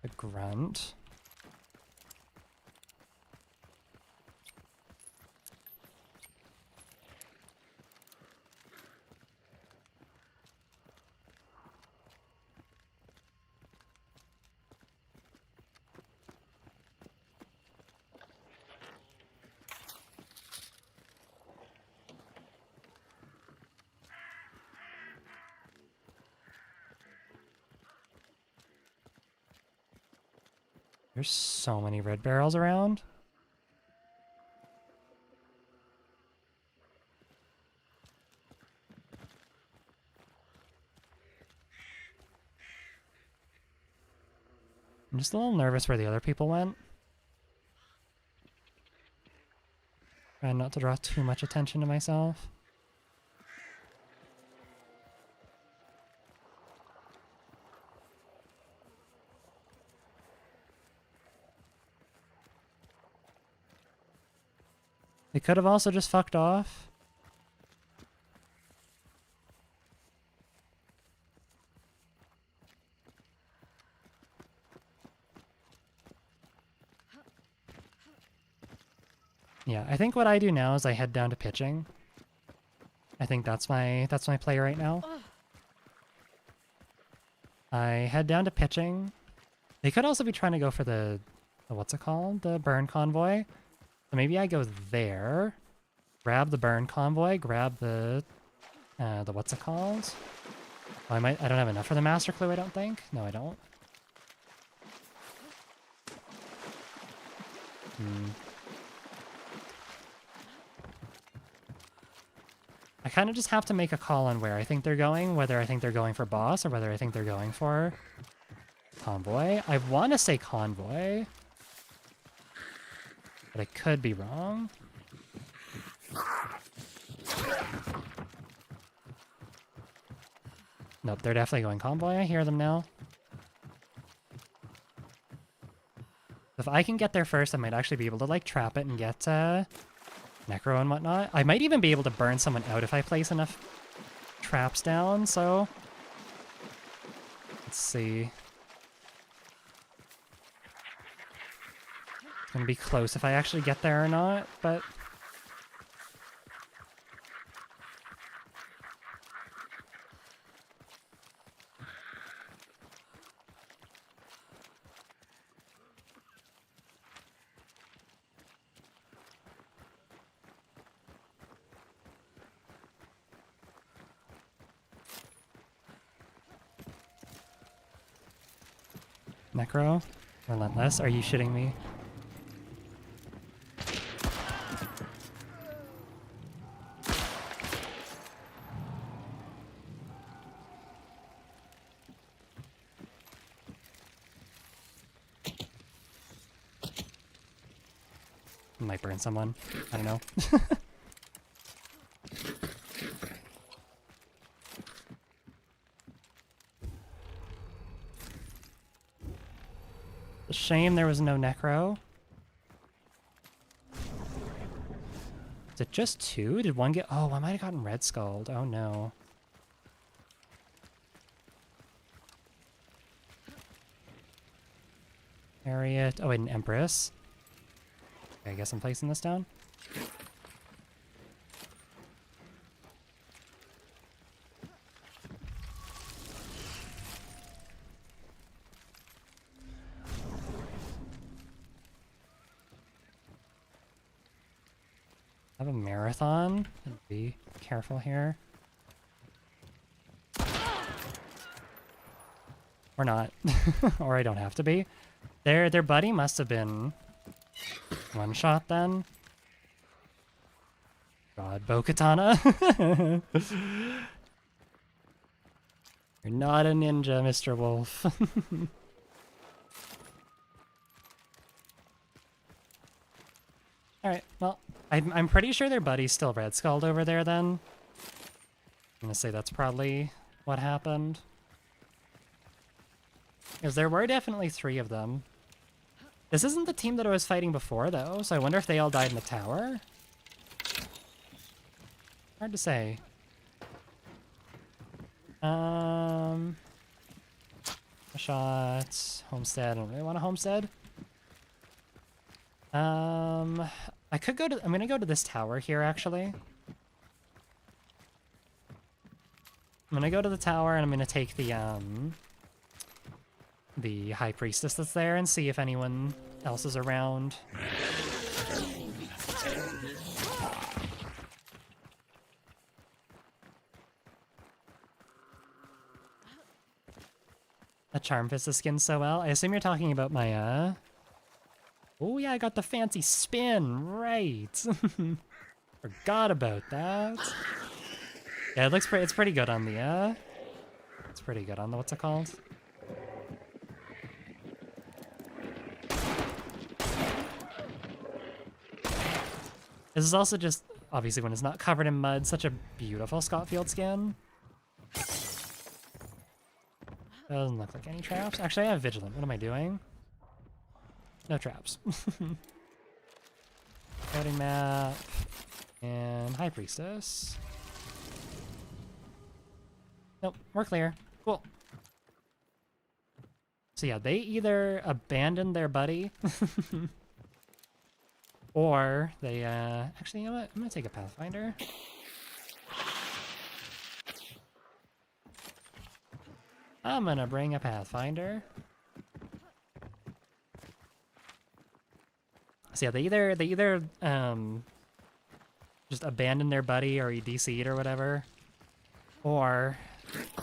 A grunt. There's so many red barrels around. I'm just a little nervous where the other people went. Trying not to draw too much attention to myself. They could have also just fucked off. Yeah, I think what I do now is I head down to pitching. I think that's my play right now. I head down to pitching. They could also be trying to go for the what's it called? The burn convoy. So maybe I go there, grab the burn convoy, grab the what's it called? Oh, I don't have enough for the master clue, I don't think. No, I don't. I kind of just have to make a call on where I think they're going, whether I think they're going for boss or whether I think they're going for convoy. I want to say convoy, but I could be wrong. Nope, they're definitely going convoy. I hear them now. If I can get there first, I might actually be able to, like, trap it and get necro and whatnot. I might even be able to burn someone out if I place enough traps down, so... Let's see. It's gonna be close if I actually get there or not, but... Necro? Relentless? Are you shitting me? Might burn someone. I don't know. Shame there was no necro. Is it just two? Did one get... Oh, I might have gotten red skulled. Oh no. Harriet. Oh, wait, an Empress. Okay, I guess I'm placing this down. I have a marathon. Be careful here. Or not. Or I don't have to be. Their buddy must have been one shot then. God, Bo-Katana. You're not a ninja, Mr. Wolf. Alright, well, I'm pretty sure their buddy's still red skulled over there then. I'm gonna say that's probably what happened. Because there were definitely 3 of them. This isn't the team that I was fighting before, though, so I wonder if they all died in the tower. Hard to say. Shots, homestead. I don't really want a homestead. I could go to. I'm gonna go to this tower here, actually. I'm gonna go to the tower and I'm gonna take the high priestess that's there and see if anyone else is around. A charm fits the skin so well. I assume you're talking about my oh yeah, I got the fancy spin, right? Forgot about that. Yeah, it looks pretty. It's pretty good on the it's pretty good on the what's it called? This is also just, obviously when it's not covered in mud, such a beautiful Scotfield skin. Doesn't look like any traps. Actually, I have Vigilant. What am I doing? No traps. Coding map. And High Priestess. Nope, we're clear. Cool. So yeah, they either abandoned their buddy or they, actually, you know what? I'm gonna take a Pathfinder. I'm gonna bring a Pathfinder. So yeah, they either just abandoned their buddy or he DC'd or whatever, or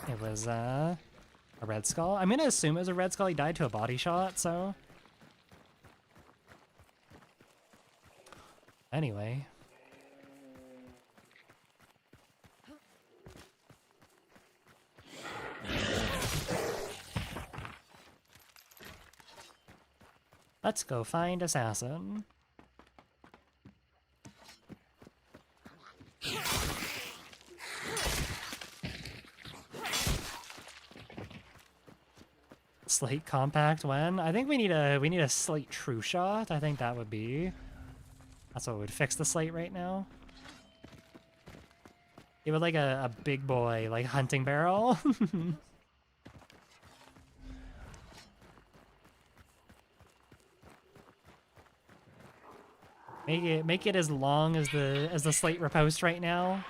it was a Red Skull. I'm gonna assume it was a Red Skull. He died to a body shot, so anyway. Let's go find Assassin. Slate compact when? I think we need a slate true shot. I think that would be. That's what would fix the slate right now. Give it like a big boy, like hunting barrel. Make it as long as the slate riposte right now.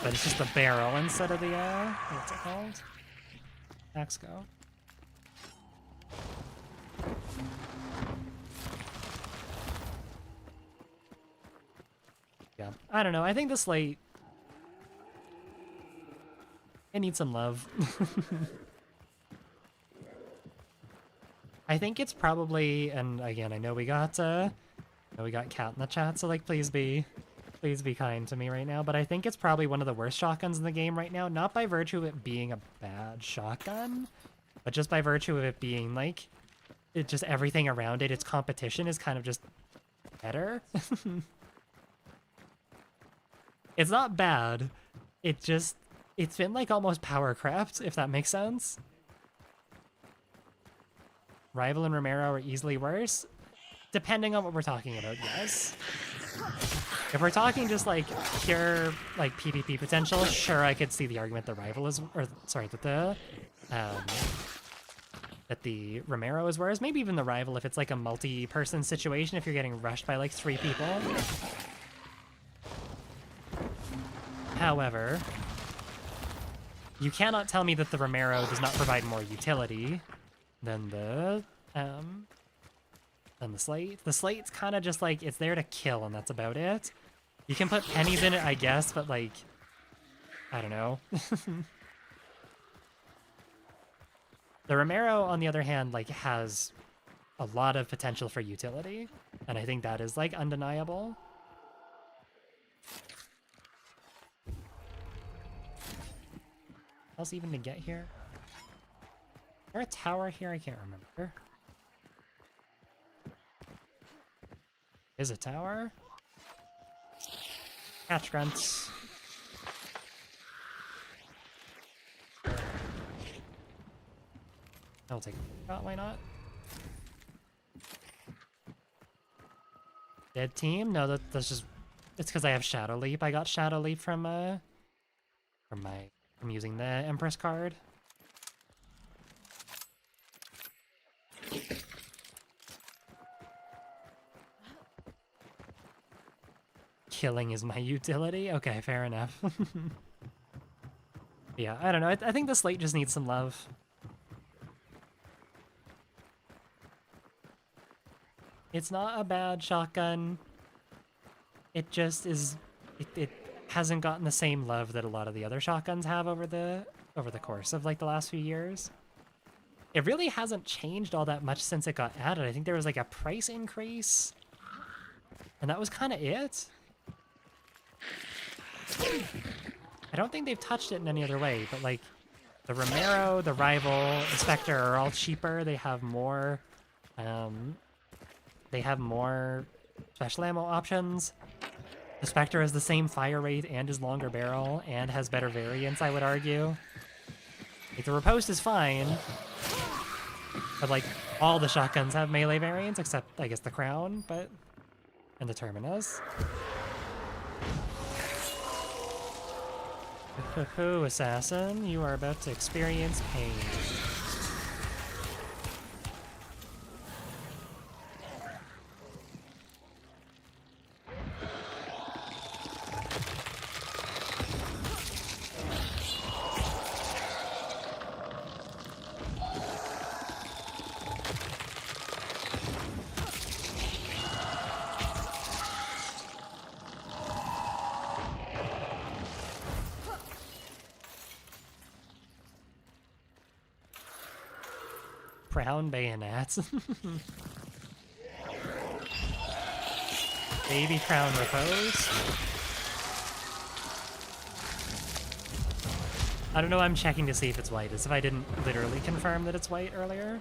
But it's just a barrel instead of the what's it called? Axe go. Yeah, I don't know. I think the slate, it needs some love. I think it's probably, and again, I know we got Cat in the chat, so like please be kind to me right now, but I think it's probably one of the worst shotguns in the game right now, not by virtue of it being a bad shotgun, but just by virtue of it being like, it just everything around it, its competition is kind of just better. It's not bad, it's been like almost power crept, if that makes sense. Rival and Romero are easily worse, depending on what we're talking about, yes. If we're talking just like pure like PvP potential, sure, I could see the argument the Rival is, or sorry, that the Romero is worse. Maybe even the Rival if it's like a multi-person situation, if you're getting rushed by like 3 people. However, you cannot tell me that the Romero does not provide more utility than the slate. The slate's kind of just like, it's there to kill and that's about it. You can put pennies in it, I guess, but like, I don't know. The Romero, on the other hand, like has a lot of potential for utility, and I think that is like undeniable. Else even to get here? Is there a tower here? I can't remember. Is a tower? Catch grunts. I'll take a shot, why not? Dead team? No, that's just... It's because I have Shadow Leap. I got Shadow Leap from using the Empress card. Killing is my utility? Okay, fair enough. Yeah, I don't know. I think the slate just needs some love. It's not a bad shotgun. It just is... It hasn't gotten the same love that a lot of the other shotguns have over the course of like the last few years. It really hasn't changed all that much since it got added. I think there was like a price increase, and that was kind of it. I don't think they've touched it in any other way, but like the Romero, the Rival, the Spectre are all cheaper. They have more special ammo options. The Spectre has the same fire rate and is longer barrel and has better variants, I would argue. Like, the Riposte is fine, but like all the shotguns have melee variants except I guess the Crown, and the Terminus. Ho, assassin, you are about to experience pain. Crown bayonets. Baby Crown Repose. I don't know, I'm checking to see if it's white, as if I didn't literally confirm that it's white earlier.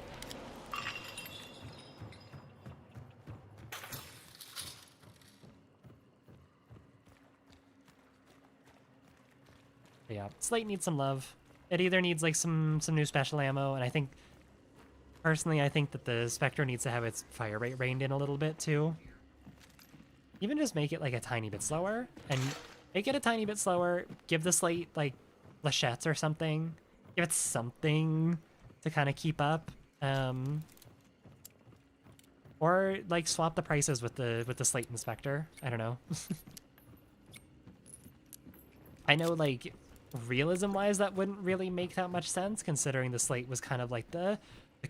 But yeah, Slate needs some love. It either needs like some new special ammo, and I think personally, I think that the Spectre needs to have its fire rate reined in a little bit, too. Even just make it, like, a tiny bit slower. And make it a tiny bit slower. Give the slate, like, Lachettes or something. Give it something to kind of keep up. Or, like, swap the prices with the slate and Spectre. I don't know. I know, like, realism-wise, that wouldn't really make that much sense, considering the slate was kind of like the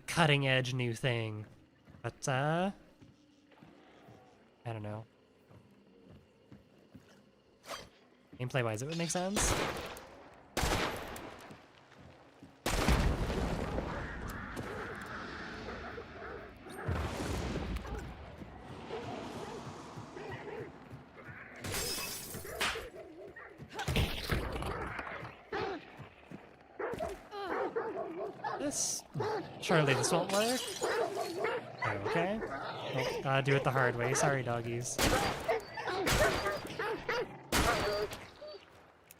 cutting edge new thing, but I don't know. Gameplay wise, it would make sense. Surely this won't work. Okay. Well, gotta do it the hard way. Sorry, doggies.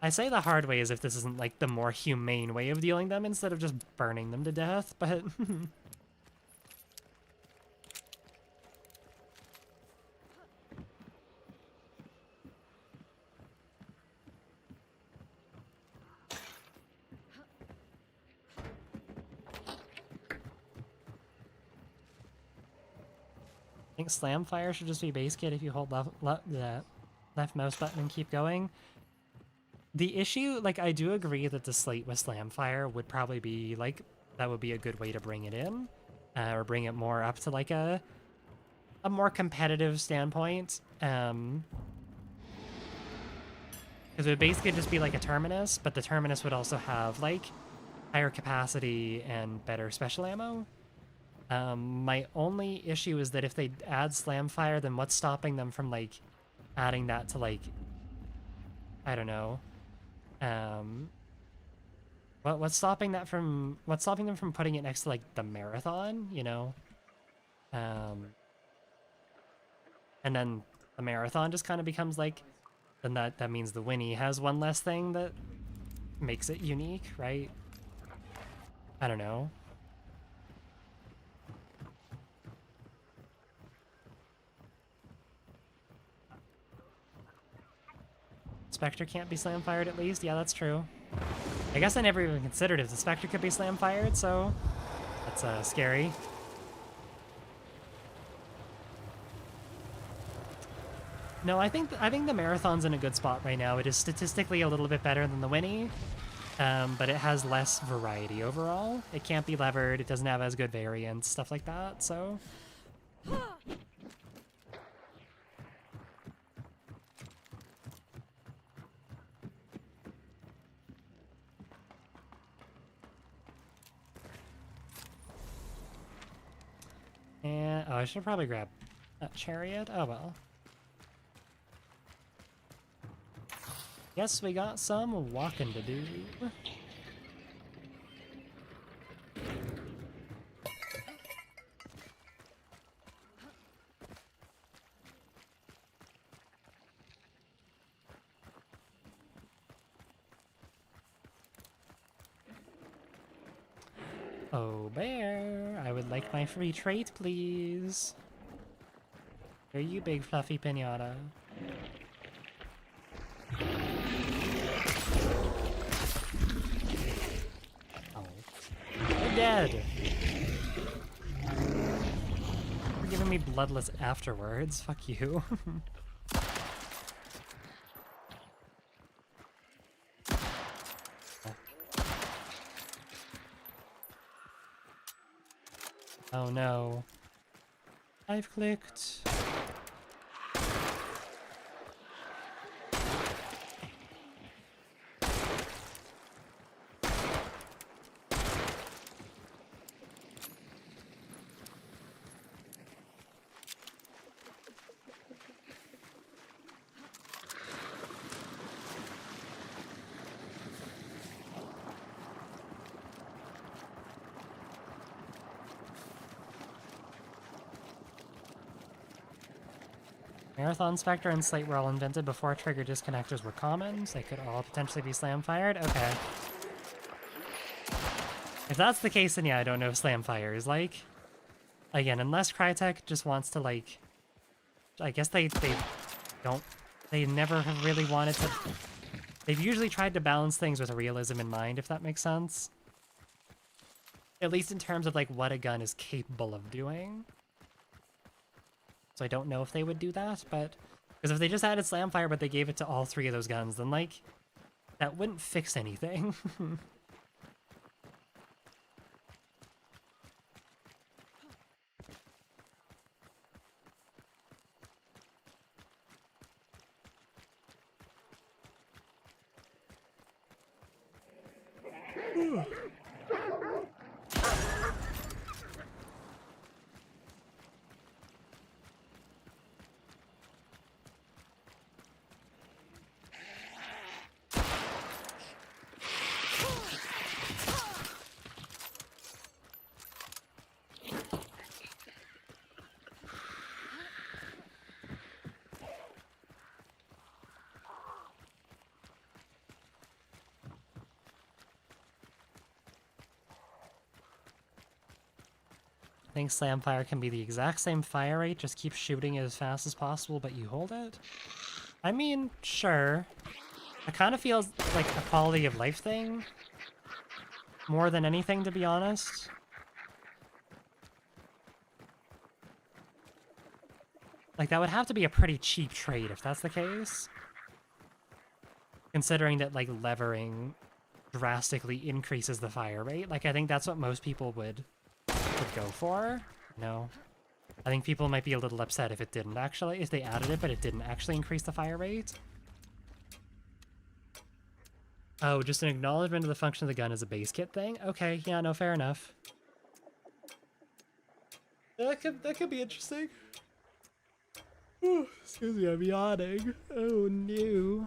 I say the hard way as if this isn't like the more humane way of dealing them instead of just burning them to death, but I think slam fire should just be base kit if you hold left mouse button and keep going. The issue, like, I do agree that the slate with slam fire would probably be, like, that would be a good way to bring it in, or bring it more up to, like, a more competitive standpoint, because it would basically just be like a Terminus, but the Terminus would also have, like, higher capacity and better special ammo. My only issue is that if they add slam fire, then what's stopping them from, like, adding that to, like, I don't know, what's stopping them from putting it next to, like, the marathon, you know? And then the marathon just kind of becomes like, then that means the Winnie has one less thing that makes it unique, right? I don't know. Spectre can't be slam fired at least? Yeah, that's true. I guess I never even considered if the Spectre could be slam fired, so that's scary. No, I think the marathon's in a good spot right now. It is statistically a little bit better than the Winnie, but it has less variety overall. It can't be levered. It doesn't have as good variants, stuff like that. So. And oh, I should probably grab that chariot. Oh well. Guess we got some walking to do. Oh, bear, I would like my free trait, please. Here you big fluffy pinata. Oh. You're dead! You're giving me bloodless afterwards, fuck you. Oh no. I've clicked. Marathon Spectre and Slate were all invented before trigger disconnectors were common, so they could all potentially be slam fired? Okay. If that's the case, then yeah, I don't know if slam fire is like... Again, unless Crytek just wants to like... I guess they don't... They never have really wanted to... They've usually tried to balance things with realism in mind, if that makes sense. At least in terms of like what a gun is capable of doing. So I don't know if they would do that, but... Because if they just added Slamfire but they gave it to all three of those guns, then, like, that wouldn't fix anything. I think Slamfire can be the exact same fire rate, just keep shooting it as fast as possible, but you hold it? I mean, sure. It kind of feels like a quality of life thing. More than anything, to be honest. Like, that would have to be a pretty cheap trade if that's the case. Considering that, like, levering drastically increases the fire rate. Like, I think that's what most people would go for. No. I think people might be a little upset if it didn't actually, if they added it, but it didn't actually increase the fire rate. Oh, just an acknowledgement of the function of the gun as a base kit thing? Okay, yeah, no, fair enough. That could be interesting. Excuse me, I'm yawning. Oh no.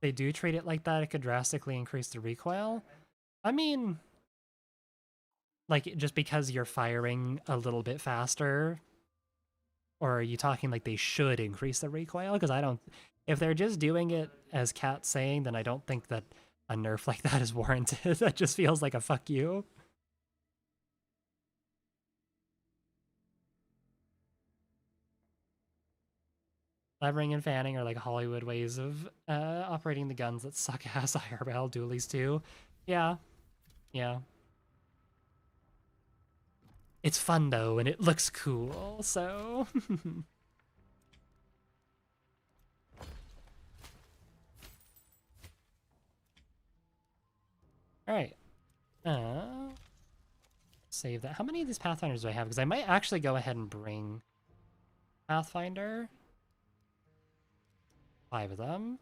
they do treat it like that, it could drastically increase the recoil. I mean, like, just because you're firing a little bit faster, or are you talking like they should increase the recoil? Because I don't... If they're just doing it as Kat's saying, then I don't think that a nerf like that is warranted. That just feels like a fuck you. Levering and fanning are like Hollywood ways of operating the guns that suck ass IRL dualies too. Yeah. Yeah. It's fun though, and it looks cool, so... Alright. Save that. How many of these Pathfinders do I have? Because I might actually go ahead and bring Pathfinder. 5 of them.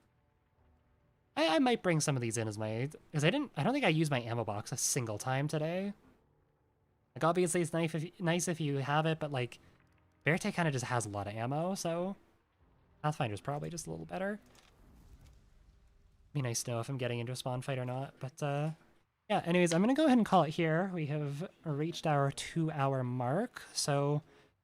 I might bring some of these in as my... Because I don't think I used my ammo box a single time today. Like, obviously it's nice if you have it, but like, Verte kind of just has a lot of ammo, so Pathfinder's probably just a little better. Be nice to know if I'm getting into a spawn fight or not, but yeah, anyways, I'm gonna go ahead and call it here. We have reached our 2-hour mark, so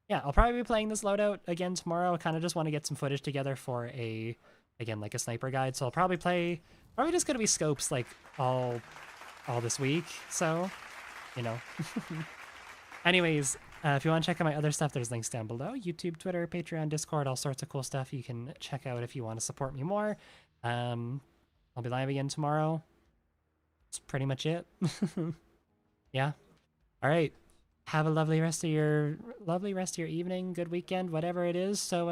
yeah, I'll probably be playing this loadout again tomorrow. I kind of just want to get some footage together for again, like a sniper guide, so I'll probably just gonna be scopes like all this week, so, you know. Anyways, if you want to check out my other stuff, there's links down below. YouTube, Twitter, Patreon, Discord, all sorts of cool stuff you can check out if you want to support me more. I'll be live again tomorrow. That's pretty much it. Yeah. All right. Have a lovely rest of your evening, good weekend, whatever it is. So